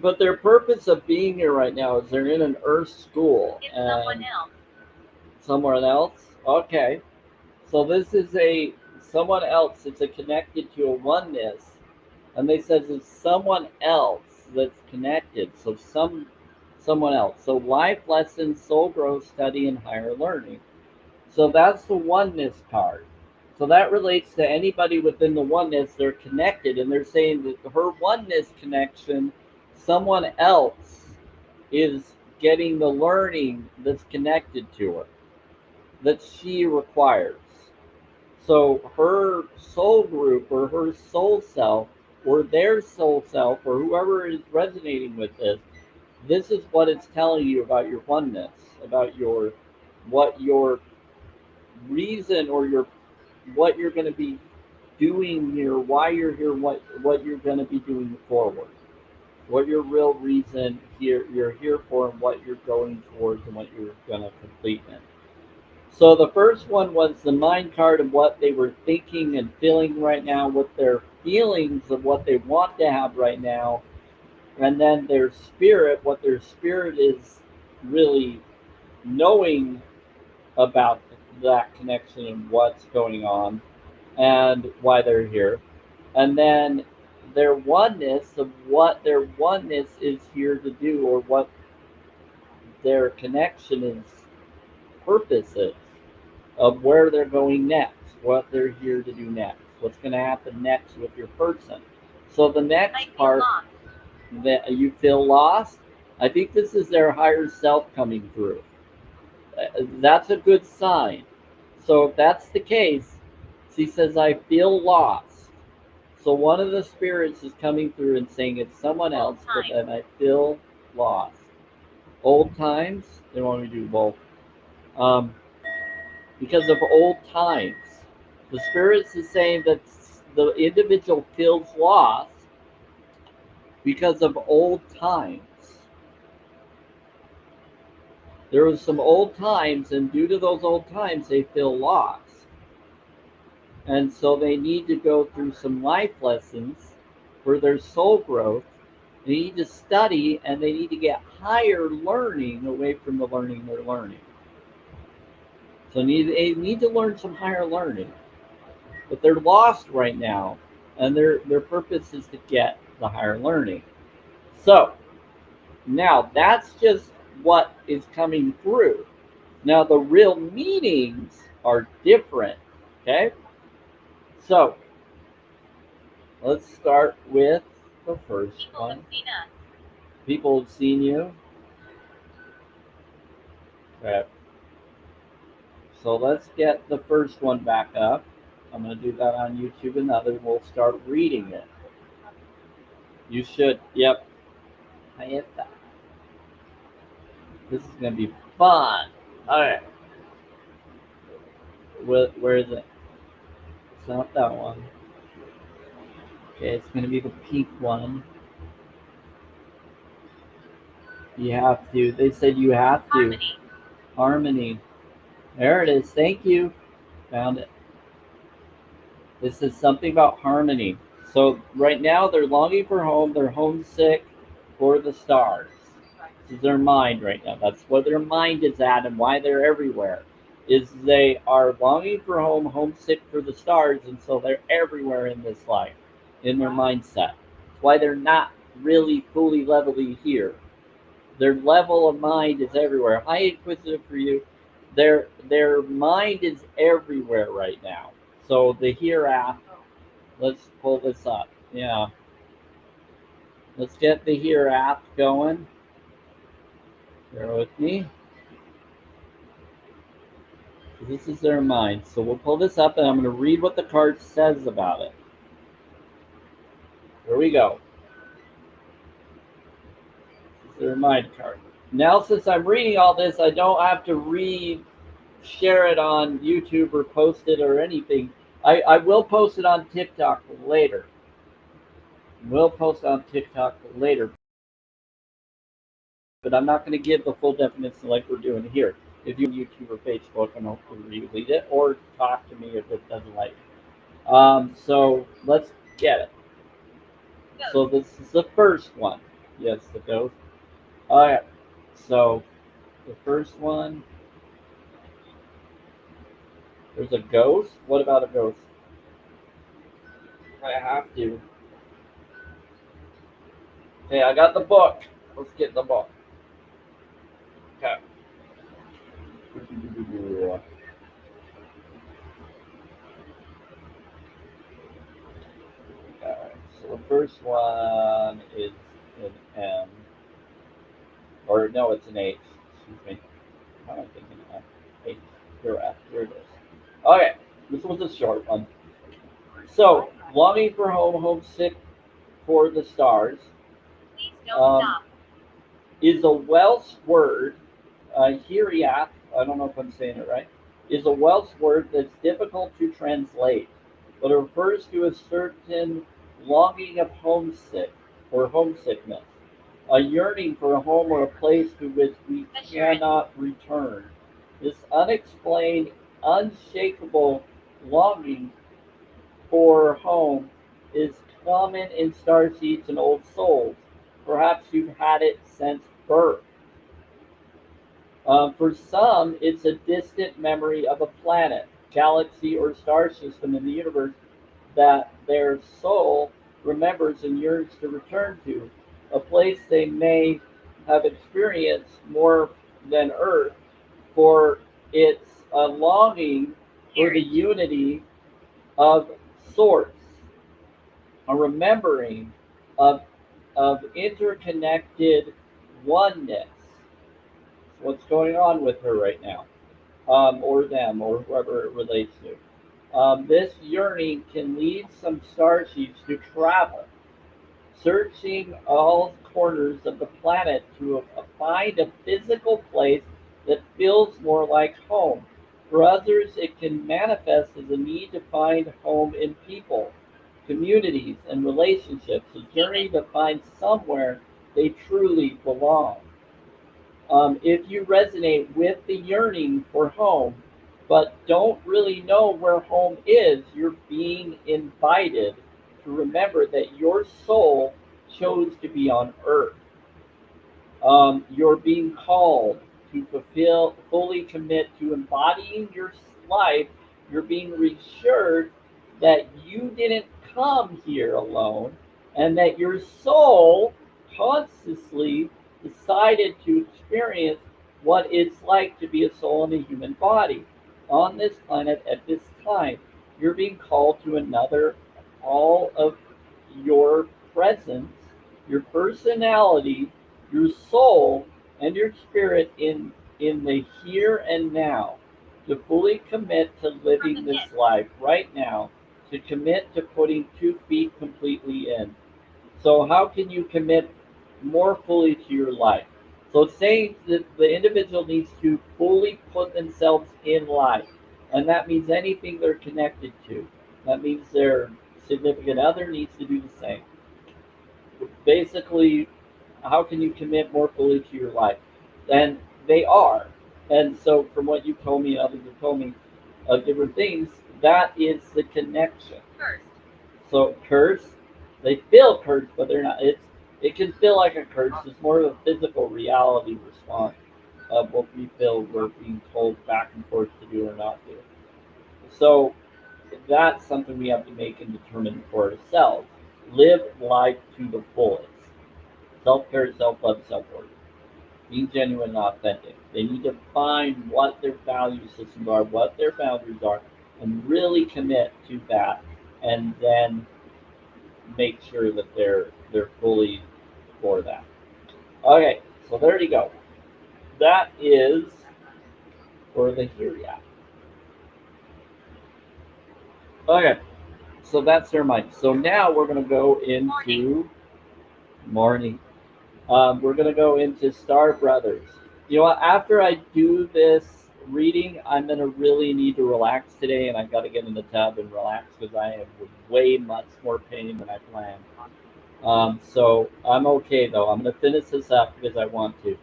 But their purpose of being here right now is they're in an Earth school It's and someone else. someone else. Okay. So this is a someone else. It's a connected to a oneness. And they says it's someone else that's connected. So someone else. So life lessons, soul growth, study, and higher learning. So that's the oneness card. So that relates to anybody within the oneness. They're connected, and they're saying that her oneness connection, someone else is getting the learning that's connected to her, that she requires. So her soul group or her soul self or their soul self or whoever is resonating with this is what it's telling you about your oneness, about your what your reason or your what you're going to be doing here, why you're here, what you're going to be doing forward, what your real reason here you're here for, and what you're going towards, and what you're going to complete in. So the first one was the mind card of what they were thinking and feeling right now, what their feelings of what they want to have right now, and then their spirit, what their spirit is really knowing about that connection and what's going on and why they're here. And then their oneness of what their oneness is here to do or what their connection is, purpose is, of where they're going next, what they're here to do next, what's going to happen next with your person. So the next part that you feel lost, I think this is their higher self coming through. That's a good sign. So if that's the case, she says, I feel lost. So one of the spirits is coming through and saying it's someone else, but then I feel lost. Old times, they want me to do both. Um, because of old times. The spirits is saying that the individual feels lost because of old times. There was some old times, and due to those old times, they feel lost. And so they need to go through some life lessons for their soul growth. They need to study and they need to get higher learning away from the learning they're learning. So they need to learn some higher learning. But they're lost right now, and their purpose is to get the higher learning. So now that's just what is coming through. Now the real meanings are different. Okay, so let's start with the first one. People have seen you. Okay. So let's get the first one back up. I'm going to do that on YouTube, and then we'll start reading it. You should. Yep. I hit that. This is going to be fun. All right. Where is it? It's not that one. Okay, it's going to be the pink one. You have to. They said you have to. Harmony. Harmony. There it is. Thank you. Found it. This is something about harmony. So right now they're longing for home. They're homesick for the stars. This is their mind right now. That's where their mind is at and why they're everywhere. Is they are longing for home, homesick for the stars, and so they're everywhere in this life, in their mindset. That's why they're not really fully levelly here. Their level of mind is everywhere. High inquisitive for you. Their mind is everywhere right now. So the hereafter. Let's pull this up. Yeah. Let's get the hereafter going. Bear with me. This is their mind. So we'll pull this up and I'm going to read what the card says about it. Here we go. This is their mind card. Now, since I'm reading all this, I don't have to share it on YouTube or post it or anything. I will post it on TikTok later. We'll post on TikTok later. But I'm not going to give the full definition like we're doing here. If you're on YouTube or Facebook, and hopefully read it or talk to me if it doesn't like it. So let's get it. So this is the first one. Yes, the ghost. All right. So the first one. There's a ghost. What about a ghost? I have to. Okay, I got the book. Let's get the book. Okay. first one is an M, or no, it's an H. Excuse me. How am I thinking F? H. Here, F. Here it is. Okay, this was a short one. So, longing for home, homesick for the stars, Please don't um, stop. is a Welsh word. Hiriath, I don't know if I'm saying it right, is a Welsh word that's difficult to translate, but it refers to a certain longing of homesick or homesickness, a yearning for a home or a place to which we Assurance. cannot return. This unexplained, unshakable longing for home is common in starseeds and old souls. Perhaps you've had it since birth. For some, it's a distant memory of a planet, galaxy, or star system in the universe that their soul remembers and yearns to return to, a place they may have experienced more than Earth, for it's a longing for the unity of source, a remembering of, of interconnected oneness. What's going on with her right now, or them, or whoever it relates to. This yearning can lead some starships to travel, searching all corners of the planet to find a physical place that feels more like home. For others, it can manifest as a need to find home in people, communities, and relationships, a journey to find somewhere they truly belong. If you resonate with the yearning for home, but don't really know where home is, you're being invited to remember that your soul chose to be on earth. You're being called to fulfill, fully commit to embodying your life. You're being reassured that you didn't come here alone and that your soul consciously decided to experience what it's like to be a soul in a human body on this planet at this time. You're being called to another, all of your presence, your personality, your soul, and your spirit in the here and now, to fully commit to living this life right now, to commit to putting 2 feet completely in. So how can you commit more fully to your life? So it's saying that the individual needs to fully put themselves in life. And that means anything they're connected to. That means their significant other needs to do the same. Basically, how can you commit more fully to your life? And they are. And so, from what you told me, others have told me of different things, that is the connection. First. So, curse, they feel cursed, but they're not. It can feel like a curse. It's more of a physical reality response of what we feel we're being told back and forth to do or not do. So, that's something we have to make and determine for ourselves. Live life to the fullest. Self care, self love, self worth. Be genuine and authentic. They need to find what their value systems are, what their boundaries are, and really commit to that, and then make sure that they're fully for that. Okay, so there you go. That is for the here yeah. Okay, so that's their mind. So now we're gonna go into morning. We're gonna go into Star Brothers. You know what? After I do this reading, I'm gonna really need to relax today, and I've got to get in the tub and relax because I am with way much more pain than I planned. So I'm okay though. I'm gonna finish this up because I want to.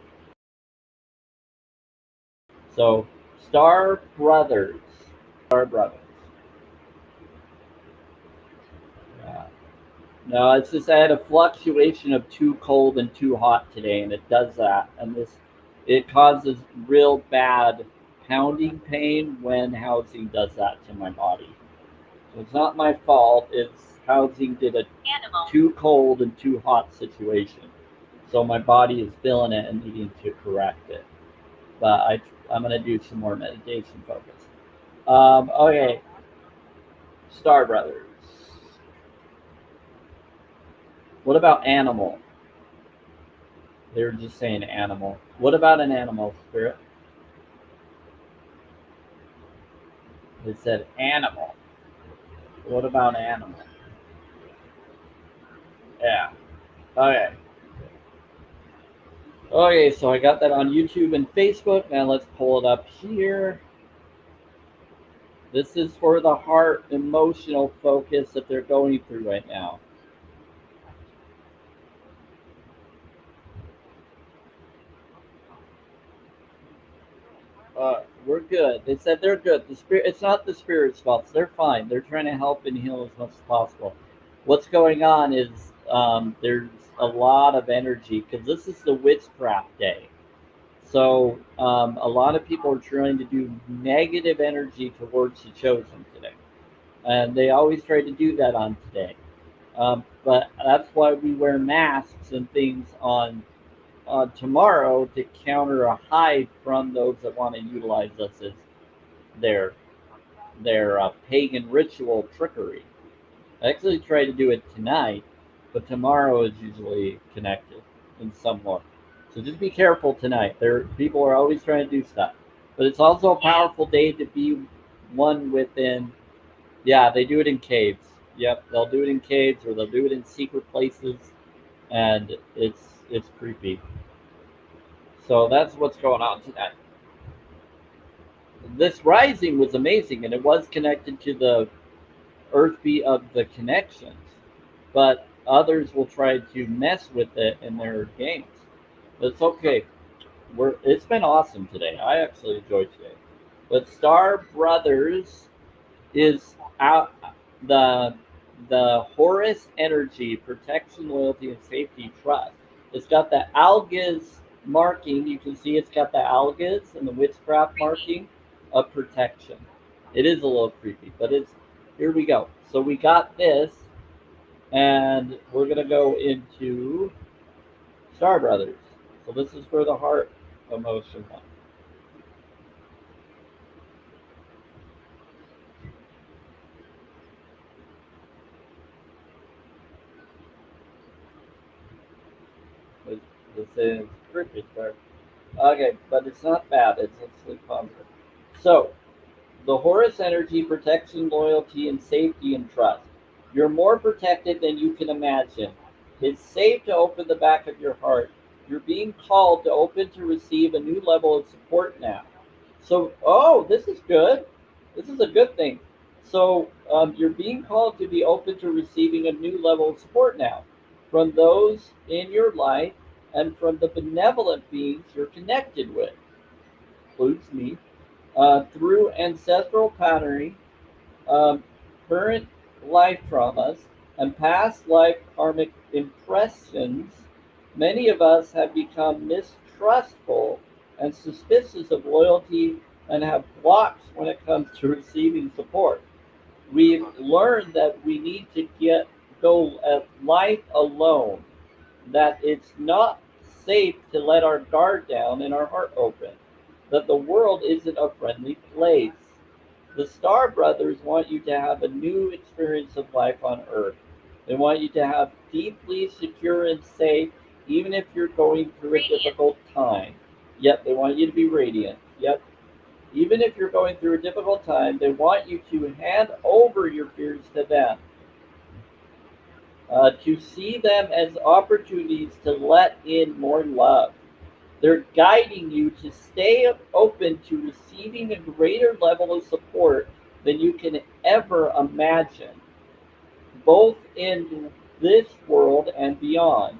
So Star Brothers. Star Brothers. Yeah. No, it's just I had a fluctuation of too cold and too hot today, and it does that. And it causes real bad pounding pain when housing does that to my body. So it's not my fault. It's housing did a too cold and too hot situation. So my body is feeling it and needing to correct it. But I'm gonna do some more meditation focus. Okay, Star Brothers. What about animal? They were just saying animal. What about an animal, Spirit? They said animal. What about animal? Yeah. Okay. Okay, so I got that on YouTube and Facebook. Now let's pull it up here. This is for the heart emotional focus that they're going through right now. We're good. They said they're good. The spirit. It's not the spirit's fault. They're fine. They're trying to help and heal as much as possible. What's going on is there's a lot of energy because this is the witchcraft day. So a lot of people are trying to do negative energy towards the chosen today, and they always try to do that on today. But that's why we wear masks and things on tomorrow to counter a hide from those that want to utilize us as their pagan ritual trickery. I actually try to do it tonight, but tomorrow is usually connected in some way. So just be careful tonight. There, people are always trying to do stuff, but it's also a powerful day to be one within. Yeah, they do it in caves. Yep, they'll do it in caves or they'll do it in secret places, and it's creepy. So that's what's going on tonight. This rising was amazing, and it was connected to the earthbeat of the connections, but others will try to mess with it in their games. But it's okay. It's been awesome today. I actually enjoyed today. But Star Brothers is out the Horus energy, protection, loyalty, and safety trust. It's got the algas marking. You can see it's got the algas and the witchcraft marking of protection. It is a little creepy, but it's here we go. So we got this, and we're gonna go into Star Brothers. So this is for the heart emotion one. This is creepy, Star. Okay, but it's not bad. It's actually positive. So the Horus energy, protection, loyalty, and safety and trust. You're more protected than you can imagine. It's safe to open the back of your heart. You're being called to open to receive a new level of support now. So, oh, this is good. This is a good thing. So, you're being called to be open to receiving a new level of support now from those in your life and from the benevolent beings you're connected with, includes me, through ancestral patterning, um, current life traumas, and past life karmic impressions. Many of us have become mistrustful and suspicious of loyalty and have blocks when it comes to receiving support. We've learned that we need to go at life alone, that it's not safe to let our guard down and our heart open, that the world isn't a friendly place. The Star Brothers want you to have a new experience of life on Earth. They want you to have deeply secure and safe, even if you're going through a difficult time. Yep, they want you to be radiant. Yep. Even if you're going through a difficult time, they want you to hand over your fears to them, to see them as opportunities to let in more love. They're guiding you to stay open to receiving a greater level of support than you can ever imagine, both in this world and beyond.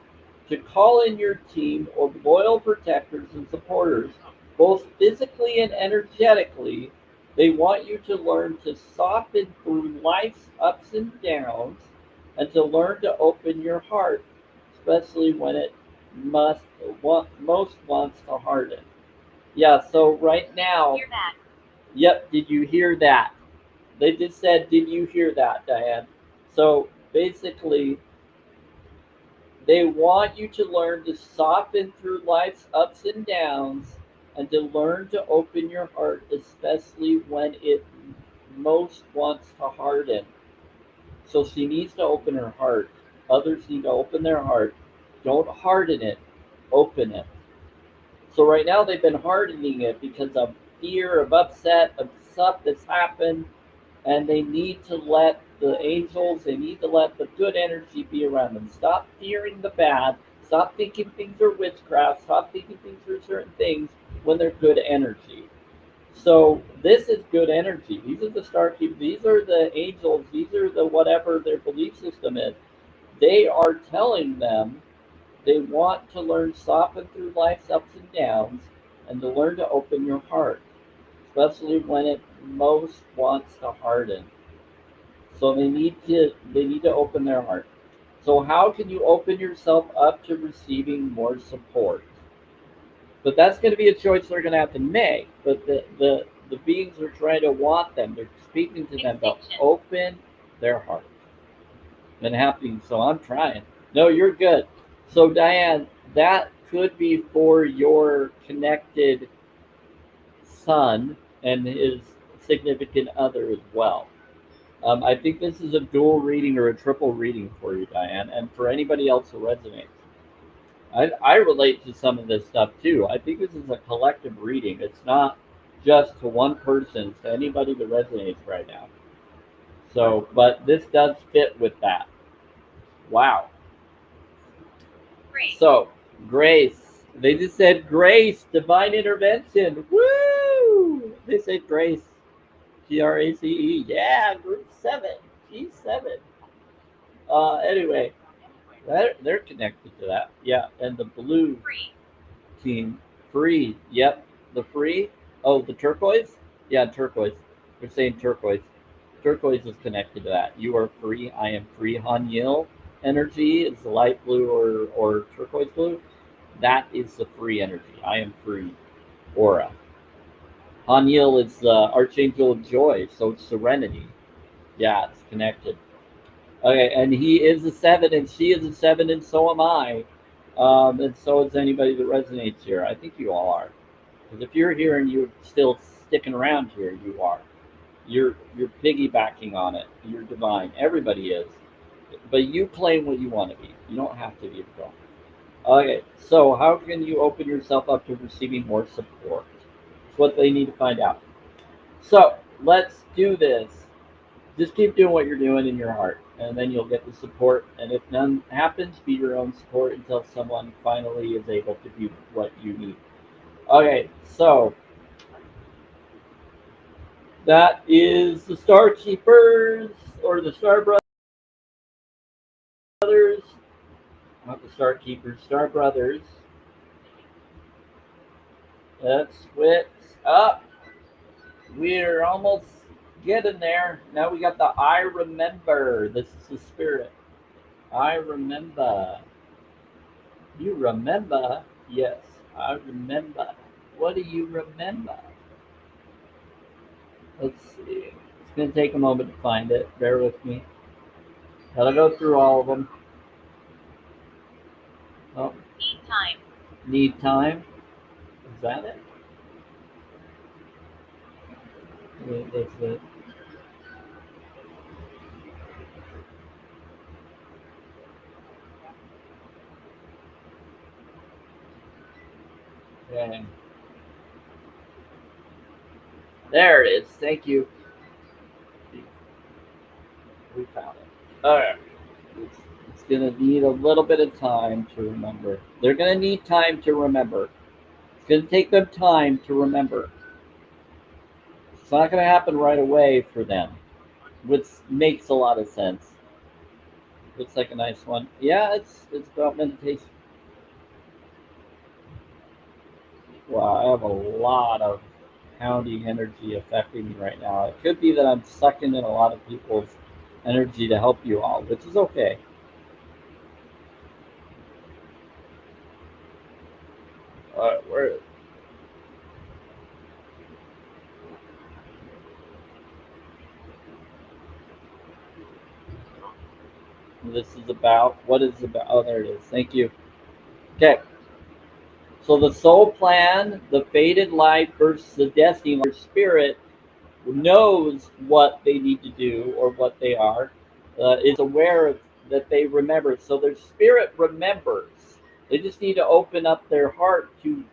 To call in your team of loyal protectors and supporters, both physically and energetically. They want you to learn to soften through life's ups and downs and to learn to open your heart, especially when it most wants to harden. Yeah, so right now, Hear that. yep, did you hear that? They just said, did you hear that, Diane? So basically, they want you to learn to soften through life's ups and downs and to learn to open your heart, especially when it most wants to harden. So she needs to open her heart. Others need to open their heart. Don't harden it, open it. So right now they've been hardening it because of fear, of upset, of stuff that's happened, and they need to let the angels, they need to let the good energy be around them. Stop fearing the bad. Stop thinking things are witchcraft. Stop thinking things are certain things when they're good energy. So this is good energy. These are the star keepers. These are the angels. These are the whatever their belief system is. They are telling them they want to learn soften through life's ups and downs and to learn to open your heart, especially when it most wants to harden. So they need to open their heart. So how can you open yourself up to receiving more support? But that's going to be a choice they're going to have to make. But the beings are trying to want them. They're speaking to them to open their heart and happening. So I'm trying. No, you're good. So Diane, that could be for your connected son and his significant other as well. I think this is a dual reading or a triple reading for you, Diane, and for anybody else who resonates. I relate to some of this stuff too. I think this is a collective reading. It's not just to one person, it's to anybody that resonates right now. So, but this does fit with that. Wow. Grace. So, grace. They just said grace, divine intervention. Woo! They said grace. GRACE. Yeah, group 7. G7. Anyway, they're connected to that. Yeah, and the blue Free. team, free. Yep, the free. Oh, the turquoise. Yeah, turquoise. They're saying turquoise. Turquoise is connected to that. You are free. I am free. Hanyil energy is the light blue or turquoise blue. That is the free energy. I am free. Aura. Hanyil is the archangel of joy, so it's serenity. Yeah, it's connected. Okay, and he is a 7, and she is a 7, and so am I. And so is anybody that resonates here. I think you all are. Because if you're here and you're still sticking around here, you are. You're piggybacking on it. You're divine. Everybody is. But you claim what you want to be. You don't have to be a girl. Okay, so how can you open yourself up to receiving more support? It's what they need to find out. So let's do this. Just keep doing what you're doing in your heart, and then you'll get the support. And if none happens, be your own support until someone finally is able to do what you need. Okay, so that is the Star Keepers or the Star Brothers. Not the Star Keepers, Star Brothers. Let's switch up. We're almost getting there. Now we got the I remember. This is the spirit. I remember. You remember? Yes, I remember. What do you remember? Let's see. It's going to take a moment to find it. Bear with me. Gotta go through all of them. Oh, Need time. need time. Is that it? Wait, that's it. Okay. There it is. Thank you. We found it. All right. It's going to need a little bit of time to remember. They're going to need time to remember. It's going to take them time to remember. It's not going to happen right away for them, which makes a lot of sense. Looks like a nice one. Yeah, it's about meditation. Wow, I have a lot of pounding energy affecting me right now. It could be that I'm sucking in a lot of people's energy to help you all, which is okay. All right, where this is about? What is about? Oh, there it is. Thank you. Okay. So the soul plan, the fated life versus the destiny, life, spirit knows what they need to do or what they are, is aware of that they remember. So their spirit remembers. They just need to open up their heart to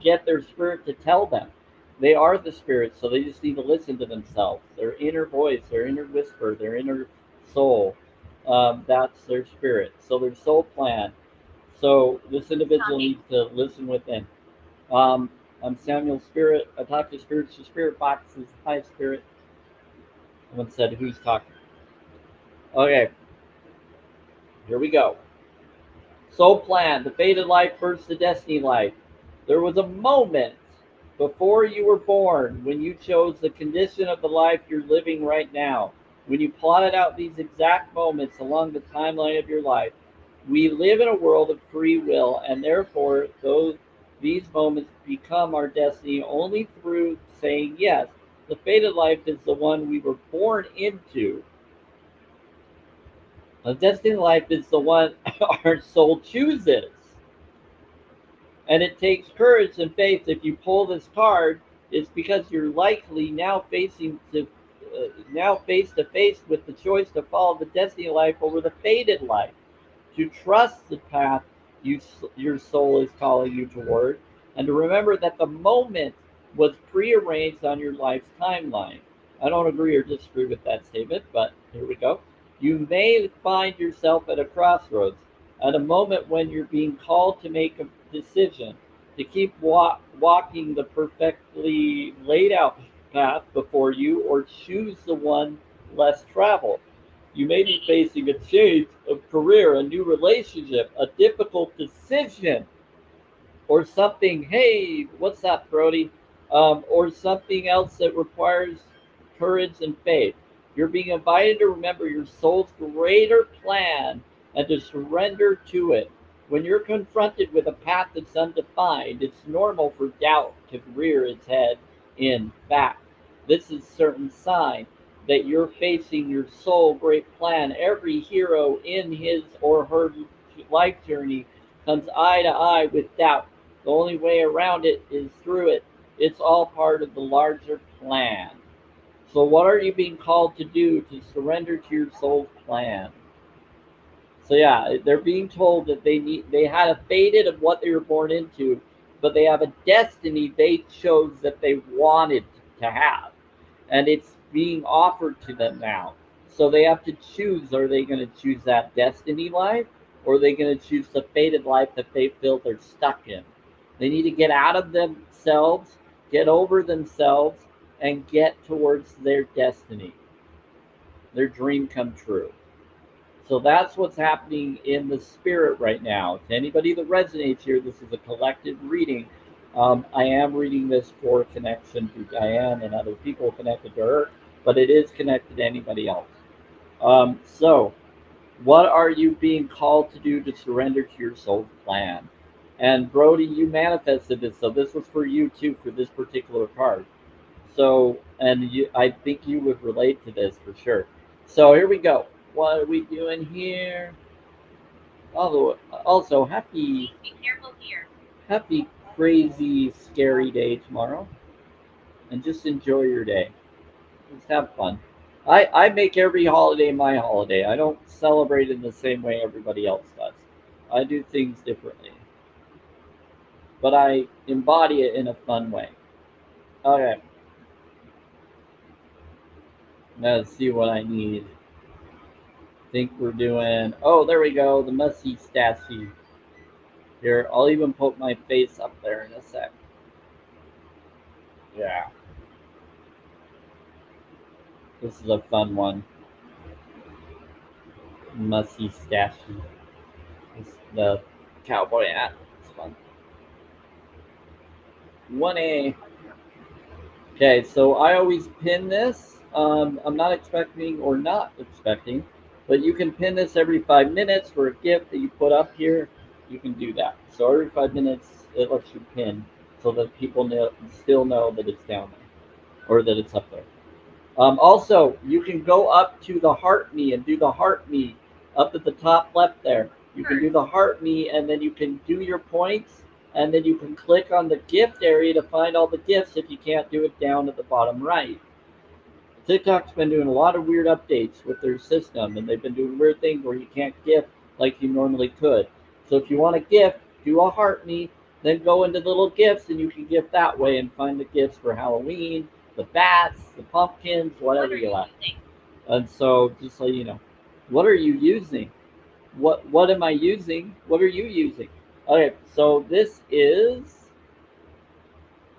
get their spirit to tell them. They are the spirit, so they just need to listen to themselves. Their inner voice, their inner whisper, their inner soul. That's their spirit. So their soul plan. So this individual needs to listen within. Um, I'm Samuel Spirit. I talk to spirits to spirit boxes. Hi, spirit. Someone said, who's talking? Okay, here we go. Soul plan, the fated life versus the destiny life. There was a moment before you were born when you chose the condition of the life you're living right now. When you plotted out these exact moments along the timeline of your life, we live in a world of free will, and therefore these moments become our destiny only through saying yes. The fated life is the one we were born into. The destiny life is the one our soul chooses. And it takes courage and faith. If you pull this card, it's because you're likely now face to face with the choice to follow the destiny life over the fated life. To trust the path your soul is calling you toward, and to remember that the moment was prearranged on your life's timeline. I don't agree or disagree with that statement, but here we go. You may find yourself at a crossroads, at a moment when you're being called to make a decision, to keep walking the perfectly laid out path before you, or choose the one less traveled. You may be facing a change of career, a new relationship, a difficult decision, or something. Hey, what's that, Brody? Or something else that requires courage and faith. You're being invited to remember your soul's greater plan and to surrender to it. When you're confronted with a path that's undefined, it's normal for doubt to rear its head. In fact, this is a certain sign that you're facing your soul great plan. Every hero in his or her life journey comes eye to eye with doubt. The only way around it is through it. It's all part of the larger plan. So what are you being called to do to surrender to your soul's plan? So yeah, they're being told that they had a fated of what they were born into, but they have a destiny they chose that they wanted to have. And it's being offered to them now. So they have to choose, are they going to choose that destiny life, or are they going to choose the fated life that they feel they're stuck in? They need to get out of themselves, get over themselves, and get towards their destiny, their dream come true. So that's what's happening in the spirit right now. To anybody that resonates here, this is a collective reading. I am reading this for connection to Diane and other people connected to her, but it is connected to anybody else. So, what are you being called to do to surrender to your soul's plan? And Brody, you manifested this, so this was for you too, for this particular card. So, and I think you would relate to this for sure. So here we go. What are we doing here? Also, Please be careful here. happy, crazy, scary day tomorrow, and just enjoy your day. Just have fun. I make every holiday my holiday. I don't celebrate in the same way everybody else does. I do things differently, but I embody it in a fun way. Okay, let's see what I need. Think we're doing. Oh, there we go. The musty stashy. Here, I'll even put my face up there in a sec. Yeah, this is a fun one. Musty stashy. It's the cowboy hat. It's fun. 1A. Okay, so I always pin this. I'm not expecting or not expecting, but you can pin this every 5 minutes for a gift that you put up here. You can do that. So every 5 minutes, it lets you pin so that people still know that it's down there or that it's up there. Also, you can go up to the heart me and do the heart me up at the top left there. You can do the heart me and then you can do your points and then you can click on the gift area to find all the gifts if you can't do it down at the bottom right. TikTok's been doing a lot of weird updates with their system, and they've been doing weird things where you can't gift like you normally could. So if you want to gift, do a heart me, then go into little gifts, and you can gift that way and find the gifts for Halloween, the bats, the pumpkins, whatever you like. And so, just so you know, what are you using? What am I using? What are you using? Okay, so this is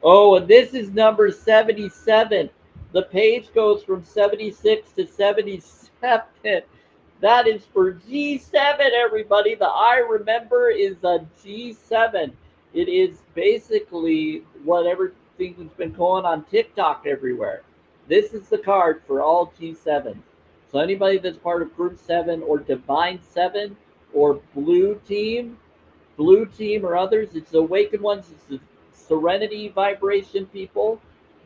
Oh, and this is number 77. The page goes from 76 to 77. That is for G7, everybody. The I remember is a G7. It is basically what everything's been going on TikTok everywhere. This is the card for all G7s. So anybody that's part of Group 7 or Divine 7 or Blue Team or others, it's the Awakened Ones, it's the Serenity vibration people.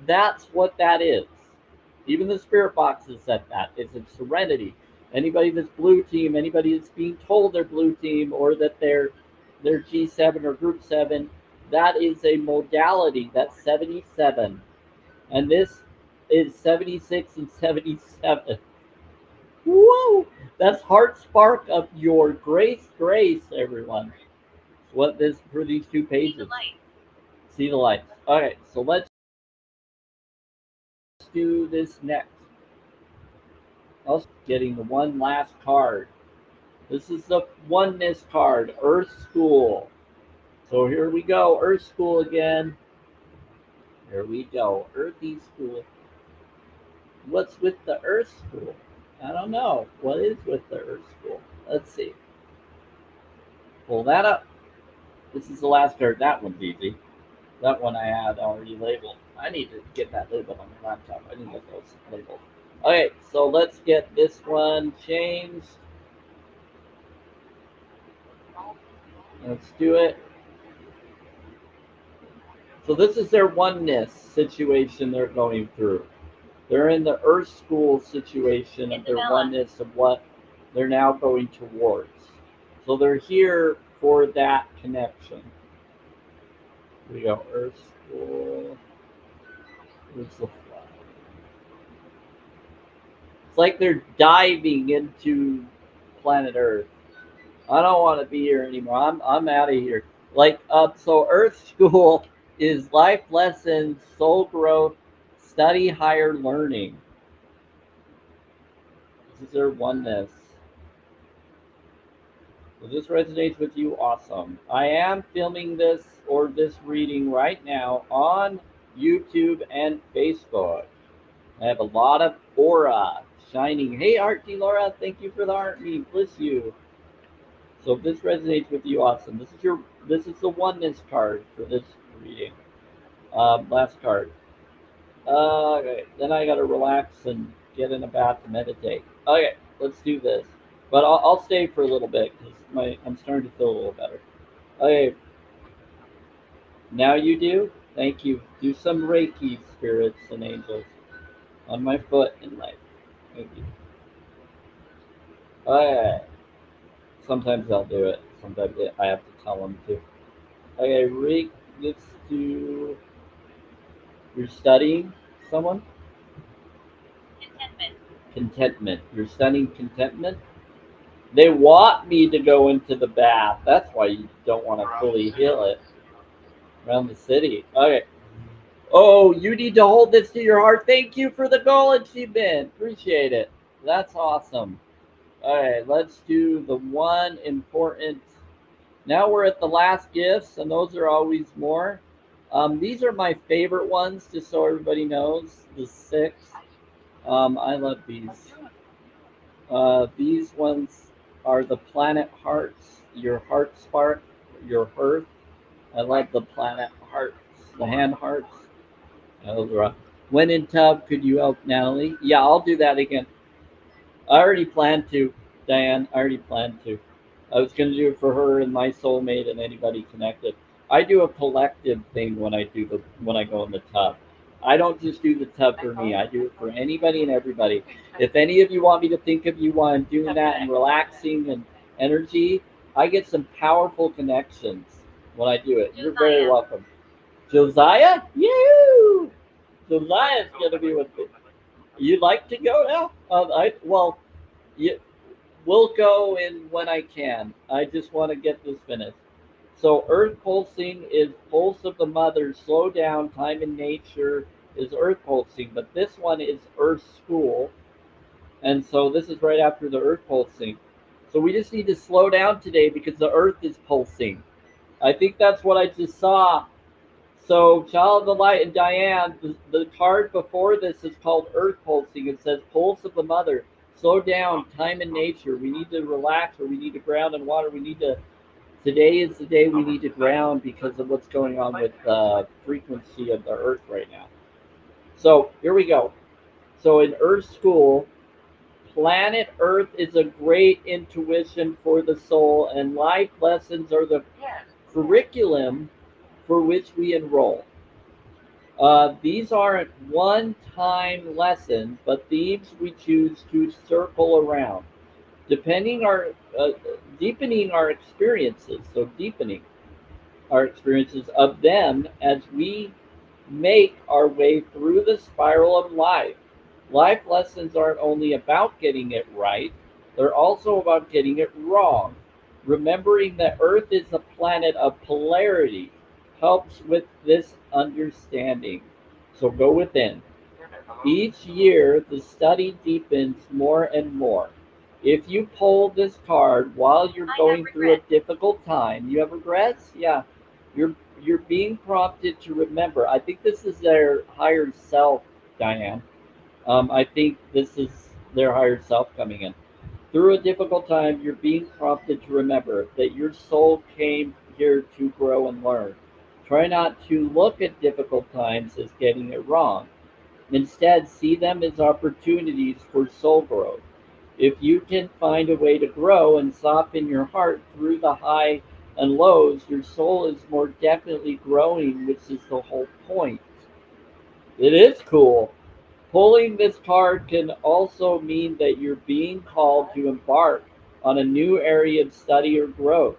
That's what that is. Even the spirit boxes said that. It's a serenity. Anybody that's blue team, anybody that's being told they're blue team or that they're G7 or group 7, that is a modality. That's 77. And this is 76 and 77. Woo! That's heart spark of your grace, everyone. What this for these two pages. See the lights. Okay, so let's do this next. Also getting the one last card. This is the oneness card, Earth School. So here we go, Earth School again. Here we go, Earthy School. What's with the Earth School? I don't know. What is with the Earth School? Let's see. Pull that up. This is the last card. That one's easy. That one I had already labeled. I need to get that labeled on my laptop. I didn't get those labeled. Okay, so let's get this one changed. Let's do it. So this is their oneness situation they're going through. They're in the Earth School situation of their oneness of what they're now going towards. So they're here for that connection. Here we go, Earth School. Where's the flag? It's like they're diving into planet Earth. I don't want to be here anymore. I'm out of here. So Earth School is life lessons, soul growth, study higher learning. This is their oneness. If this resonates with you, awesome. I am filming this reading right now on YouTube and Facebook. I have a lot of aura shining. Hey, Art D. Laura, thank you for the art meme. Bless you. So if this resonates with you, awesome. This is the oneness card for this reading. Last card. Okay, then I gotta relax and get in a bath to meditate. Okay, let's do this. But I'll stay for a little bit because I'm starting to feel a little better. Okay, now you do. Thank you. Do some Reiki, spirits and angels, on my foot and leg. Thank you. Okay. Sometimes I'll do it. Sometimes I have to tell them to. Okay, Reiki, let's do. You're studying someone? Contentment. You're studying contentment? They want me to go into the bath. That's why you don't want to fully heal it. Around the city. Okay. Oh, you need to hold this to your heart. Thank you for the goal achievement. Appreciate it. That's awesome. All right, let's do the one important. Now we're at the last gifts, and those are always more. These are my favorite ones, just so everybody knows. The 6. I love these. These ones are the planet hearts, your heart spark, your hearth. I love the planet hearts, the hand hearts. Those are. When in tub, could you help Natalie? Yeah, I'll do that again. I already planned to, Diane. I already planned to. I was going to do it for her and my soulmate and anybody connected. I do a collective thing when I go in the tub. I don't just do the tub for me. I do it for anybody and everybody. If any of you want me to think of you while I'm doing that and relaxing and energy, I get some powerful connections when I do it. You're very welcome. Josiah? Yoo! Josiah's going to be with me. You'd like to go now? You, we'll go in when I can. I just want to get this finished. So Earth pulsing is pulse of the mother. Slow down. Time in nature is Earth pulsing, but this one is Earth school, and so this is right after the Earth pulsing. So we just need to slow down today because the Earth is pulsing. I think that's what I just saw. So, Child of the Light and Diane, the card before this is called Earth Pulsing. It says Pulse of the Mother. Slow down, time in nature. We need to relax, or we need to ground in water. We need to. Today is the day we need to ground because of what's going on with the frequency of the Earth right now. So, here we go. So, in Earth School, planet Earth is a great intuition for the soul, and life lessons are the curriculum for which we enroll. These aren't one-time lessons, but themes we choose to circle around, depending our deepening our experiences. So deepening our experiences of them as we make our way through the spiral of life. Life lessons aren't only about getting it right; they're also about getting it wrong. Remembering that Earth is a planet of polarity helps with this understanding. So go within. Each year, the study deepens more and more. If you pull this card while you're I have going through a regrets. difficult time, you have regrets? Yeah. You're being prompted to remember. I think this is their higher self, Diane. I think this is their higher self coming in. Through a difficult time, you're being prompted to remember that your soul came here to grow and learn. Try not to look at difficult times as getting it wrong. Instead, see them as opportunities for soul growth. If you can find a way to grow and soften your heart through the high and lows, your soul is more definitely growing, which is the whole point. It is cool. Pulling this card can also mean that you're being called to embark on a new area of study or growth.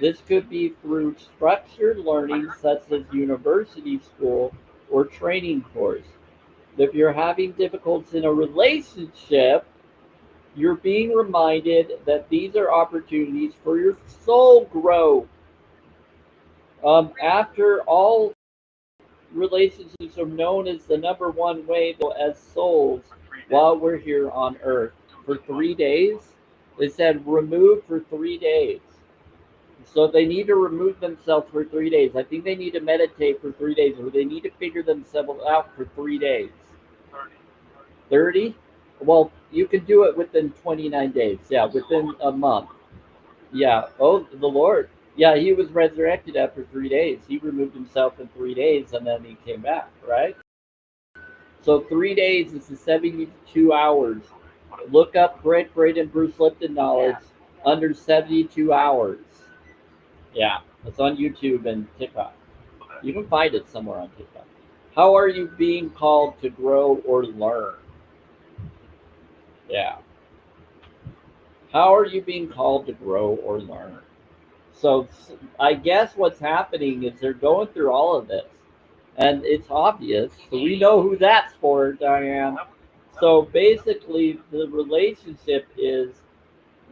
This could be through structured learning, such as university, school, or training course. If you're having difficulties in a relationship, you're being reminded that these are opportunities for your soul growth. After all, relationships are known as the number one way as souls while we're here on earth. For 3 days, they said remove for 3 days. So they need to remove themselves for 3 days. I think they need to meditate for 3 days, or they need to figure themselves out for 3 days. 30? Well, you can do it within 29 days. Yeah, within a month. Yeah. Oh, the Lord. Yeah, he was resurrected after 3 days. He removed himself in 3 days and then he came back, right? So 3 days is the 72 hours. Look up Great and Bruce Lipton knowledge under 72 hours. Yeah, it's on YouTube and TikTok. You can find it somewhere on TikTok. How are you being called to grow or learn? Yeah. How are you being called to grow or learn? So I guess what's happening is they're going through all of this, and it's obvious. So we know who that's for, Diane. So basically, the relationship is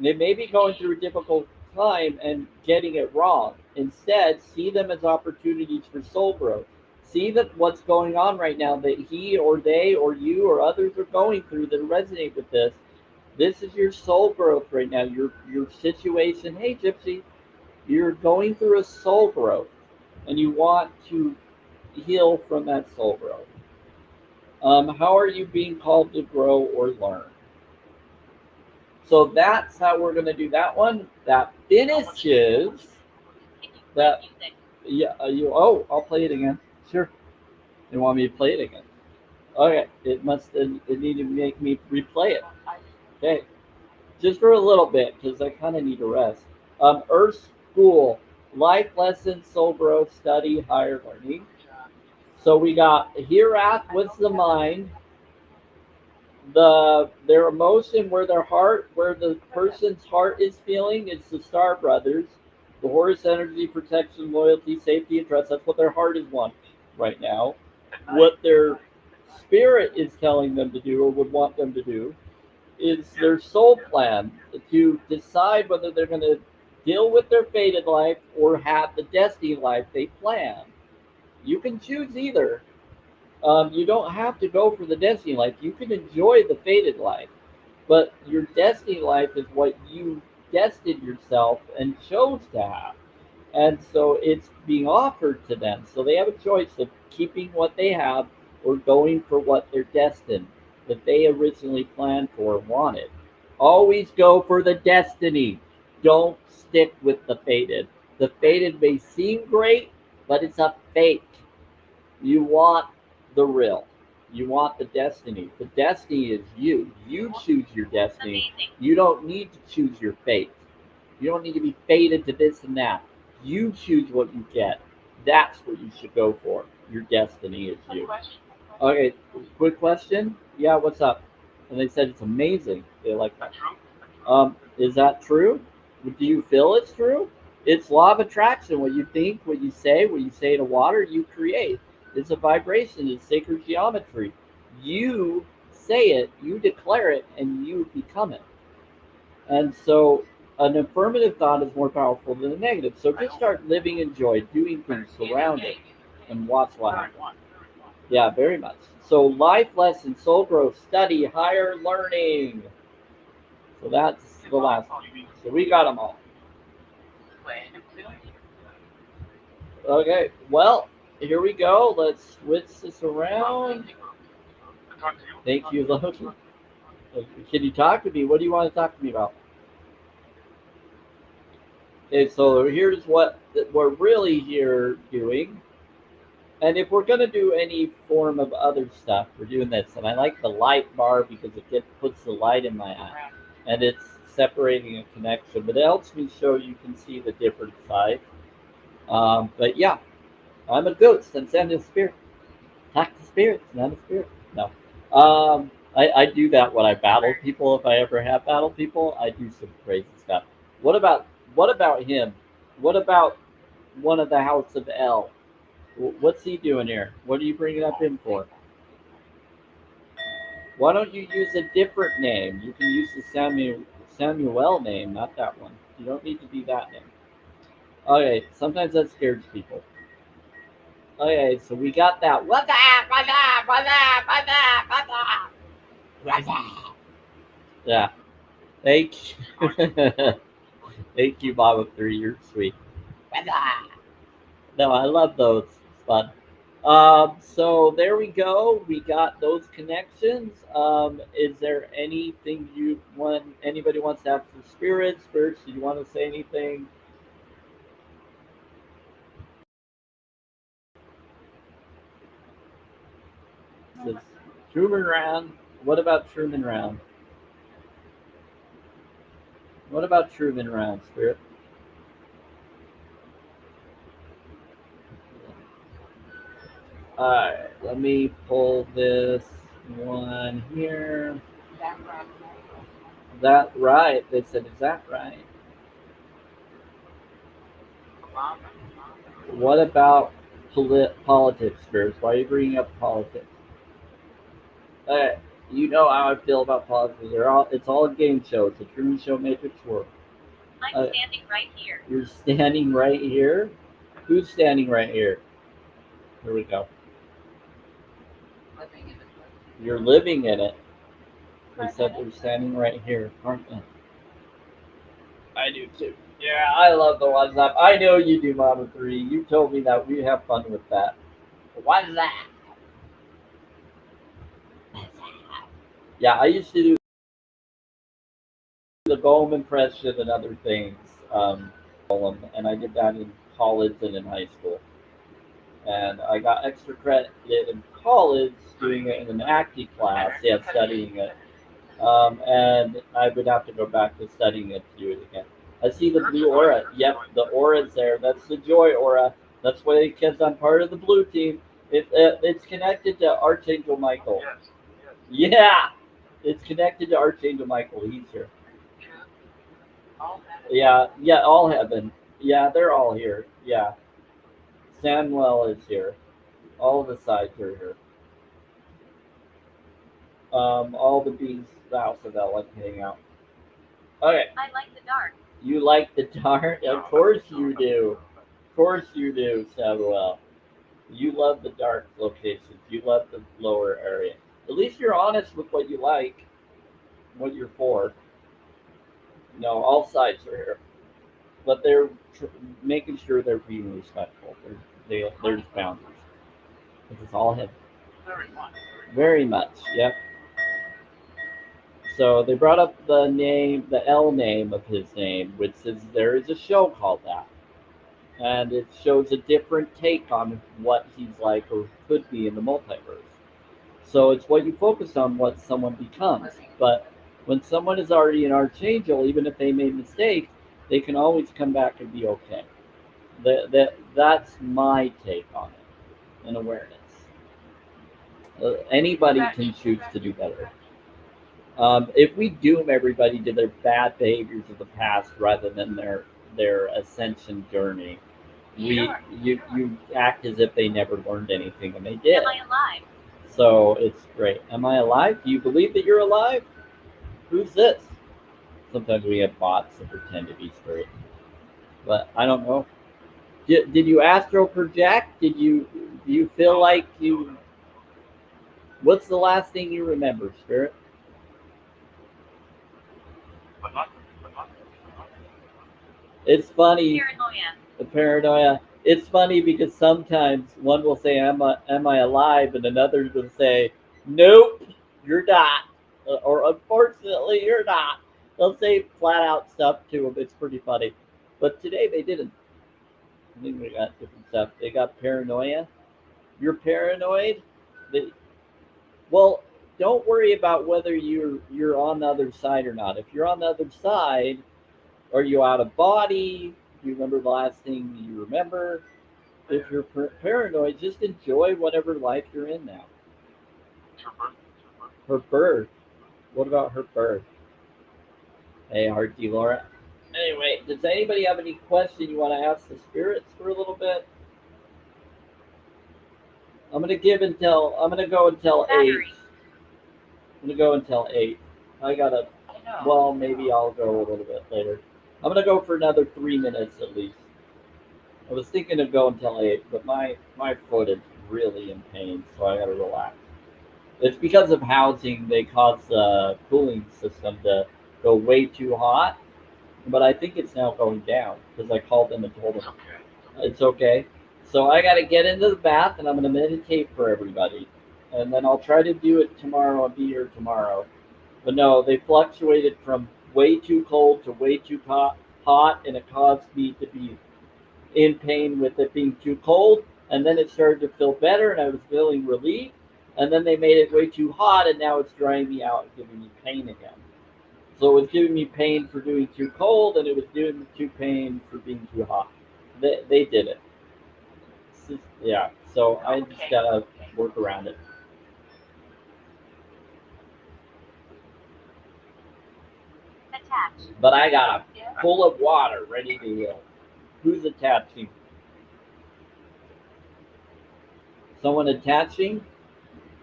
they may be going through a difficult time and getting it wrong. Instead, see them as opportunities for soul growth. See that what's going on right now that he or they or you or others are going through that resonate with this. This is your soul growth right now. Your situation. Hey, Gypsy, you're going through a soul growth, and you want to heal from that soul growth. How are you being called to grow or learn? So that's how we're going to do that one. That finishes Can you play that. music? Yeah, you. Oh, I'll play it again. Sure. You want me to play it again? Okay. It must. It need to make me replay it. Okay. Just for a little bit because I kind of need to rest. Earth School, life lessons, soul growth, study, higher learning. So we got hereat was the mind, their emotion, where the person's heart is feeling. It's the Star Brothers, the Horus energy, protection, loyalty, safety, and trust. That's what their heart is wanting right now. What their spirit is telling them to do or would want them to do is their soul plan to decide whether they're going to deal with their fated life or have the destiny life they plan. You can choose either. You don't have to go for the destiny life. You can enjoy the fated life, but your destiny life is what you destined yourself and chose to have. And so it's being offered to them. So they have a choice of keeping what they have or going for what they're destined, that they originally planned for and wanted. Always go for the destiny. Don't stick with the fated. The fated may seem great, but it's a fake. You want the real. You want the destiny. The destiny is you. You choose your destiny. Amazing. You don't need to choose your fate. You don't need to be fated to this and that. You choose what you get. That's what you should go for. Your destiny is you. Okay, quick question. Yeah, what's up? And they said it's amazing. They like that. Is that true? Do you feel it's true? It's law of attraction. What you think, what you say to water, you create. It's a vibration. It's sacred geometry. You say it, you declare it, and you become it. And so an affirmative thought is more powerful than a negative. So just start living in joy, doing things, surround it, and watch what happens. Yeah, very much. So life lesson, soul growth, study, higher learning. So that's the last one. So we got them all. Okay, well, here we go. Let's switch this around. Thank you, Loki. Can you talk to me? What do you want to talk to me about? Okay, so here's what we're really here doing. And if we're going to do any form of other stuff, we're doing this. And I like the light bar because puts the light in my eye. And it's separating a connection. But it helps me show you can see the different sides. But yeah, I'm a ghost. I'm sending a spirit. Talk to spirits, not a spirit. No. I do that when I battle people. If I ever have battled people, I do some crazy stuff. What about him? What about one of the House of L? What's he doing here? What are you bringing up him for? Why don't you use a different name? You can use the Samuel name, not that one. You don't need to be that name. Okay, sometimes that scares people. Okay, so we got that. What's up? What's up? What's up? What's up? What's up? What's up? Yeah. Thank you. Thank you, Mama 3. You're sweet. What's up? No, I love those. It's fun. So there we go. We got those connections. Is there anything anybody wants to have for spirits? Spirits, do you want to say anything? This is Truman Round. What about Truman Round? What about Truman Round, Spirit? Alright, let me pull this one here. That right? They said, is that right? What about politics, Spirits? Why are you bringing up politics? Uh, you know how I feel about politics. It's all a game show. It's a Truman Show Matrix world. I'm standing right here. You're standing right here? Who's standing right here? Here we go. You're living in it. They said they're standing right here, aren't they? I do too. Yeah, I love the WhatsApp. I know you do, Mama 3. You told me that. We have fun with that. What's that? Yeah, I used to do the Golem impression and other things. And I did that in college and in high school. And I got extra credit in college doing it in an acting class, yeah, studying it. And I would have to go back to studying it to do it again. I see the blue aura. Yep, the aura's there. That's the joy aura. That's why, kids, I'm part of the blue team. It's connected to Archangel Michael. Yeah, it's connected to Archangel Michael. He's here. Yeah, all heaven. Yeah, they're all here. Yeah, Samuel is here. All the sides are here. All the beings of the House of L like to hang out. Okay, I like the dark. you like the dark? Of course you do. Of course you do, Samuel. You love the dark locations. You love the lower area. At least you're honest with what you like, what you're for. No, all sides are here, but they're making sure they're being respectful. There's boundaries. This is all him. Very much. Very much. Yep. So they brought up the name, the L name of his name, which says there is a show called that, and it shows a different take on what he's like or could be in the multiverse. So it's what you focus on, what someone becomes. But when someone is already an archangel, even if they made mistakes, they can always come back and be okay. That's my take on it, and awareness. Anybody can choose to do better. If we doom everybody to their bad behaviors of the past rather than their ascension journey, you act as if they never learned anything, and they did. Am I alive? So it's great. Am I alive? Do you believe that you're alive? Who's this? Sometimes we have bots that pretend to be spirit, but I don't know. Did you astral project? Do you feel like you? What's the last thing you remember, spirit? But not. It's funny. Paranoia. The paranoia. It's funny because sometimes one will say, am I alive?" And another will say, "Nope, you're not." Or "Unfortunately, you're not." They'll say flat out stuff to them. It's pretty funny. But today they didn't. I think we got different stuff. They got paranoia. You're paranoid. They, well, don't worry about whether you're on the other side or not. If you're on the other side, are you out of body? Do you remember the last thing you remember? If you're paranoid, just enjoy whatever life you're in now. Her birth. What about her birth? Hey, Hearty Laura. Anyway, does anybody have any question you want to ask the spirits for a little bit? I'm gonna go until Battery. 8. I'm gonna go until 8. I gotta. Well, maybe I'll go a little bit later. I'm gonna go for another 3 minutes at least. I was thinking of going until 8, but my foot is really in pain, so I gotta relax. It's because of housing. They cause the cooling system to go way too hot, but I think it's now going down because I called them and told them it's okay. So I got to get into the bath and I'm going to meditate for everybody, and then I'll try to do it tomorrow. I'll be here tomorrow. But no, they fluctuated from way too cold to way too hot, and it caused me to be in pain with it being too cold, and then it started to feel better and I was feeling relief, and then they made it way too hot and now it's drying me out and giving me pain again. So it was giving me pain for doing too cold, and it was doing me too pain for being too hot. They did it. Yeah, so I just gotta work around it. Attach. But I got a full of water ready to heal. Who's attaching? Someone attaching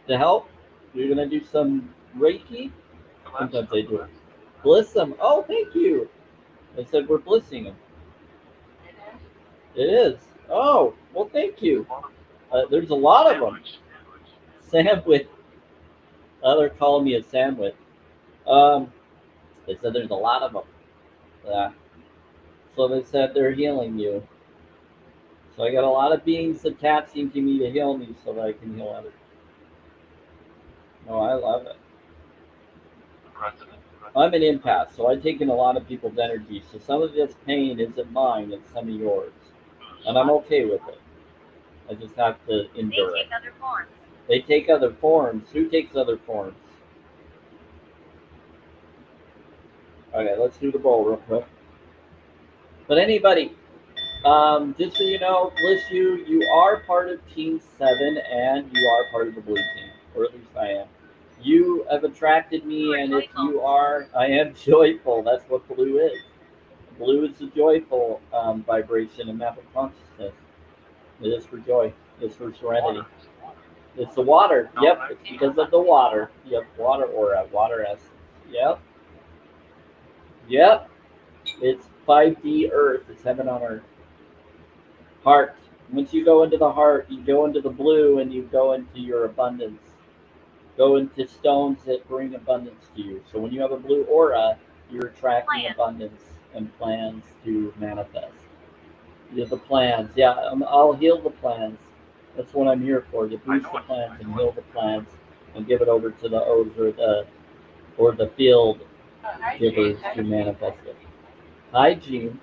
to help? You're gonna do some Reiki? Sometimes they do it. Bliss them. Oh, thank you. They said we're blissing them. It is. Oh, well, thank you. There's a lot of them. Sandwich. They're calling me a sandwich. Um, they said there's a lot of them. Yeah. So they said they're healing you. So I got a lot of beings attaching to me to heal me so that I can heal others. No, I love it. I'm an empath, so I take in a lot of people's energy. So some of this pain isn't mine, it's some of yours. And I'm okay with it. I just have to endure They it. take other forms. They take other forms. Who takes other forms? Okay, let's do the bowl real quick. But anybody, just so you know, bless you, you are part of Team 7 and you are part of the blue team, or at least I am. You have attracted me, and if you are, I am joyful. That's what blue is. Blue is the joyful vibration and map of consciousness. It is for joy. It is for serenity. It's the water. Yep, it's because of the water. Yep, water aura, water essence. Yep, yep. It's 5D Earth. It's heaven on earth. Heart. Once you go into the heart, you go into the blue and you go into your abundance. Go into stones that bring abundance to you. So when you have a blue aura, you're attracting Plans. abundance and plans to manifest. You have the plans. Yeah, I'll heal the plans. That's what I'm here for. To boost the plans and heal the plans and give it over to the O's or the field givers to manifest it. Hygiene.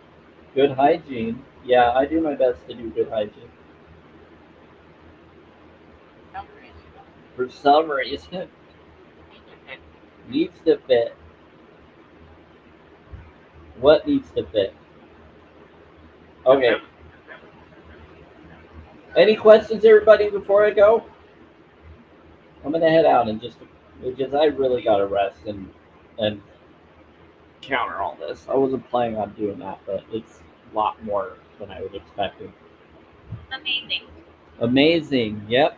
Good hygiene. Yeah, I do my best to do good hygiene. For some reason, needs to fit. What needs to fit? Okay. Any questions, everybody, before I go? I'm gonna head out and just because I really gotta rest and counter all this. I wasn't planning on doing that, but it's a lot more than I was expecting. Amazing. Amazing. Yep.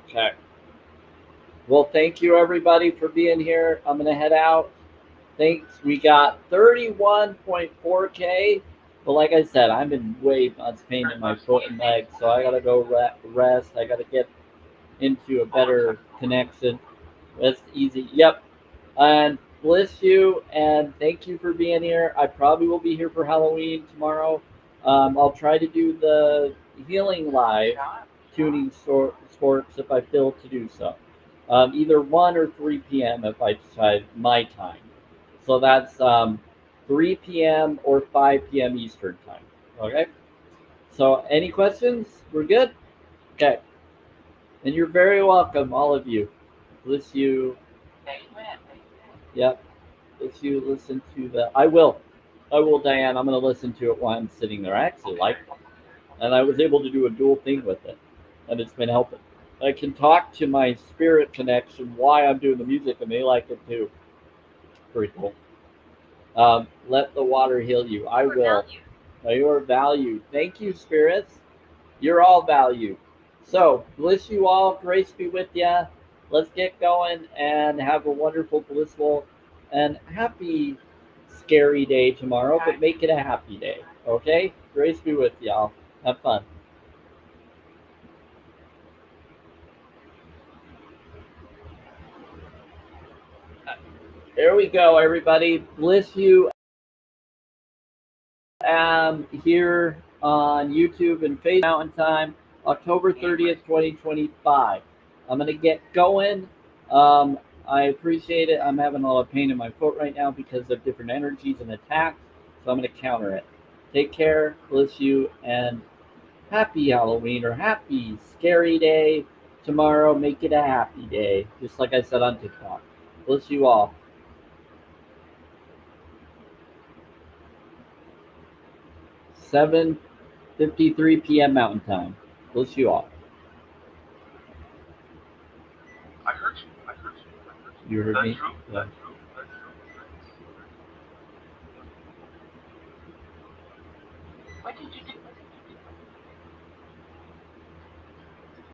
Okay. Well, thank you everybody for being here. I'm gonna head out. Thanks. We got 31.4K. But like I said, I'm in way much pain in my foot and leg, so I gotta go rest. I gotta get into a better connection. That's easy. Yep. And bless you and thank you for being here. I probably will be here for Halloween tomorrow. I'll try to do the healing live tuning sports if I feel to do so. Either 1 or 3 p.m. if I decide my time. So that's 3 p.m. or 5 p.m. Eastern time. Okay? So, any questions? We're good? Okay. And you're very welcome, all of you. Bless you. Yep. If you listen to the, I will, Diane. I'm going to listen to it while I'm sitting there. I actually like it, and I was able to do a dual thing with it, and it's been helping. I can talk to my spirit connection why I'm doing the music, and they like it too. Pretty cool. Let the water heal you. I will. You are valued. Thank you, spirits. You're all valued. So, bless you all. Grace be with you. Let's get going and have a wonderful, blissful, and happy, scary day tomorrow, but make it a happy day. Okay? Grace be with y'all. Have fun. There we go, everybody. Bless you. Here on YouTube and Facebook Mountain Time, October 30th, 2025. I'm going to get going. I appreciate it. I'm having a lot of pain in my foot right now because of different energies and attacks, so I'm going to counter it. Take care, bless you, and happy Halloween or happy scary day tomorrow. Make it a happy day, just like I said on TikTok. Bless you all. 7:53 p.m. Mountain Time. Bless you all. I heard you. I heard you. I heard you. You heard That's me? true. Yeah. That's true. That's true. What did you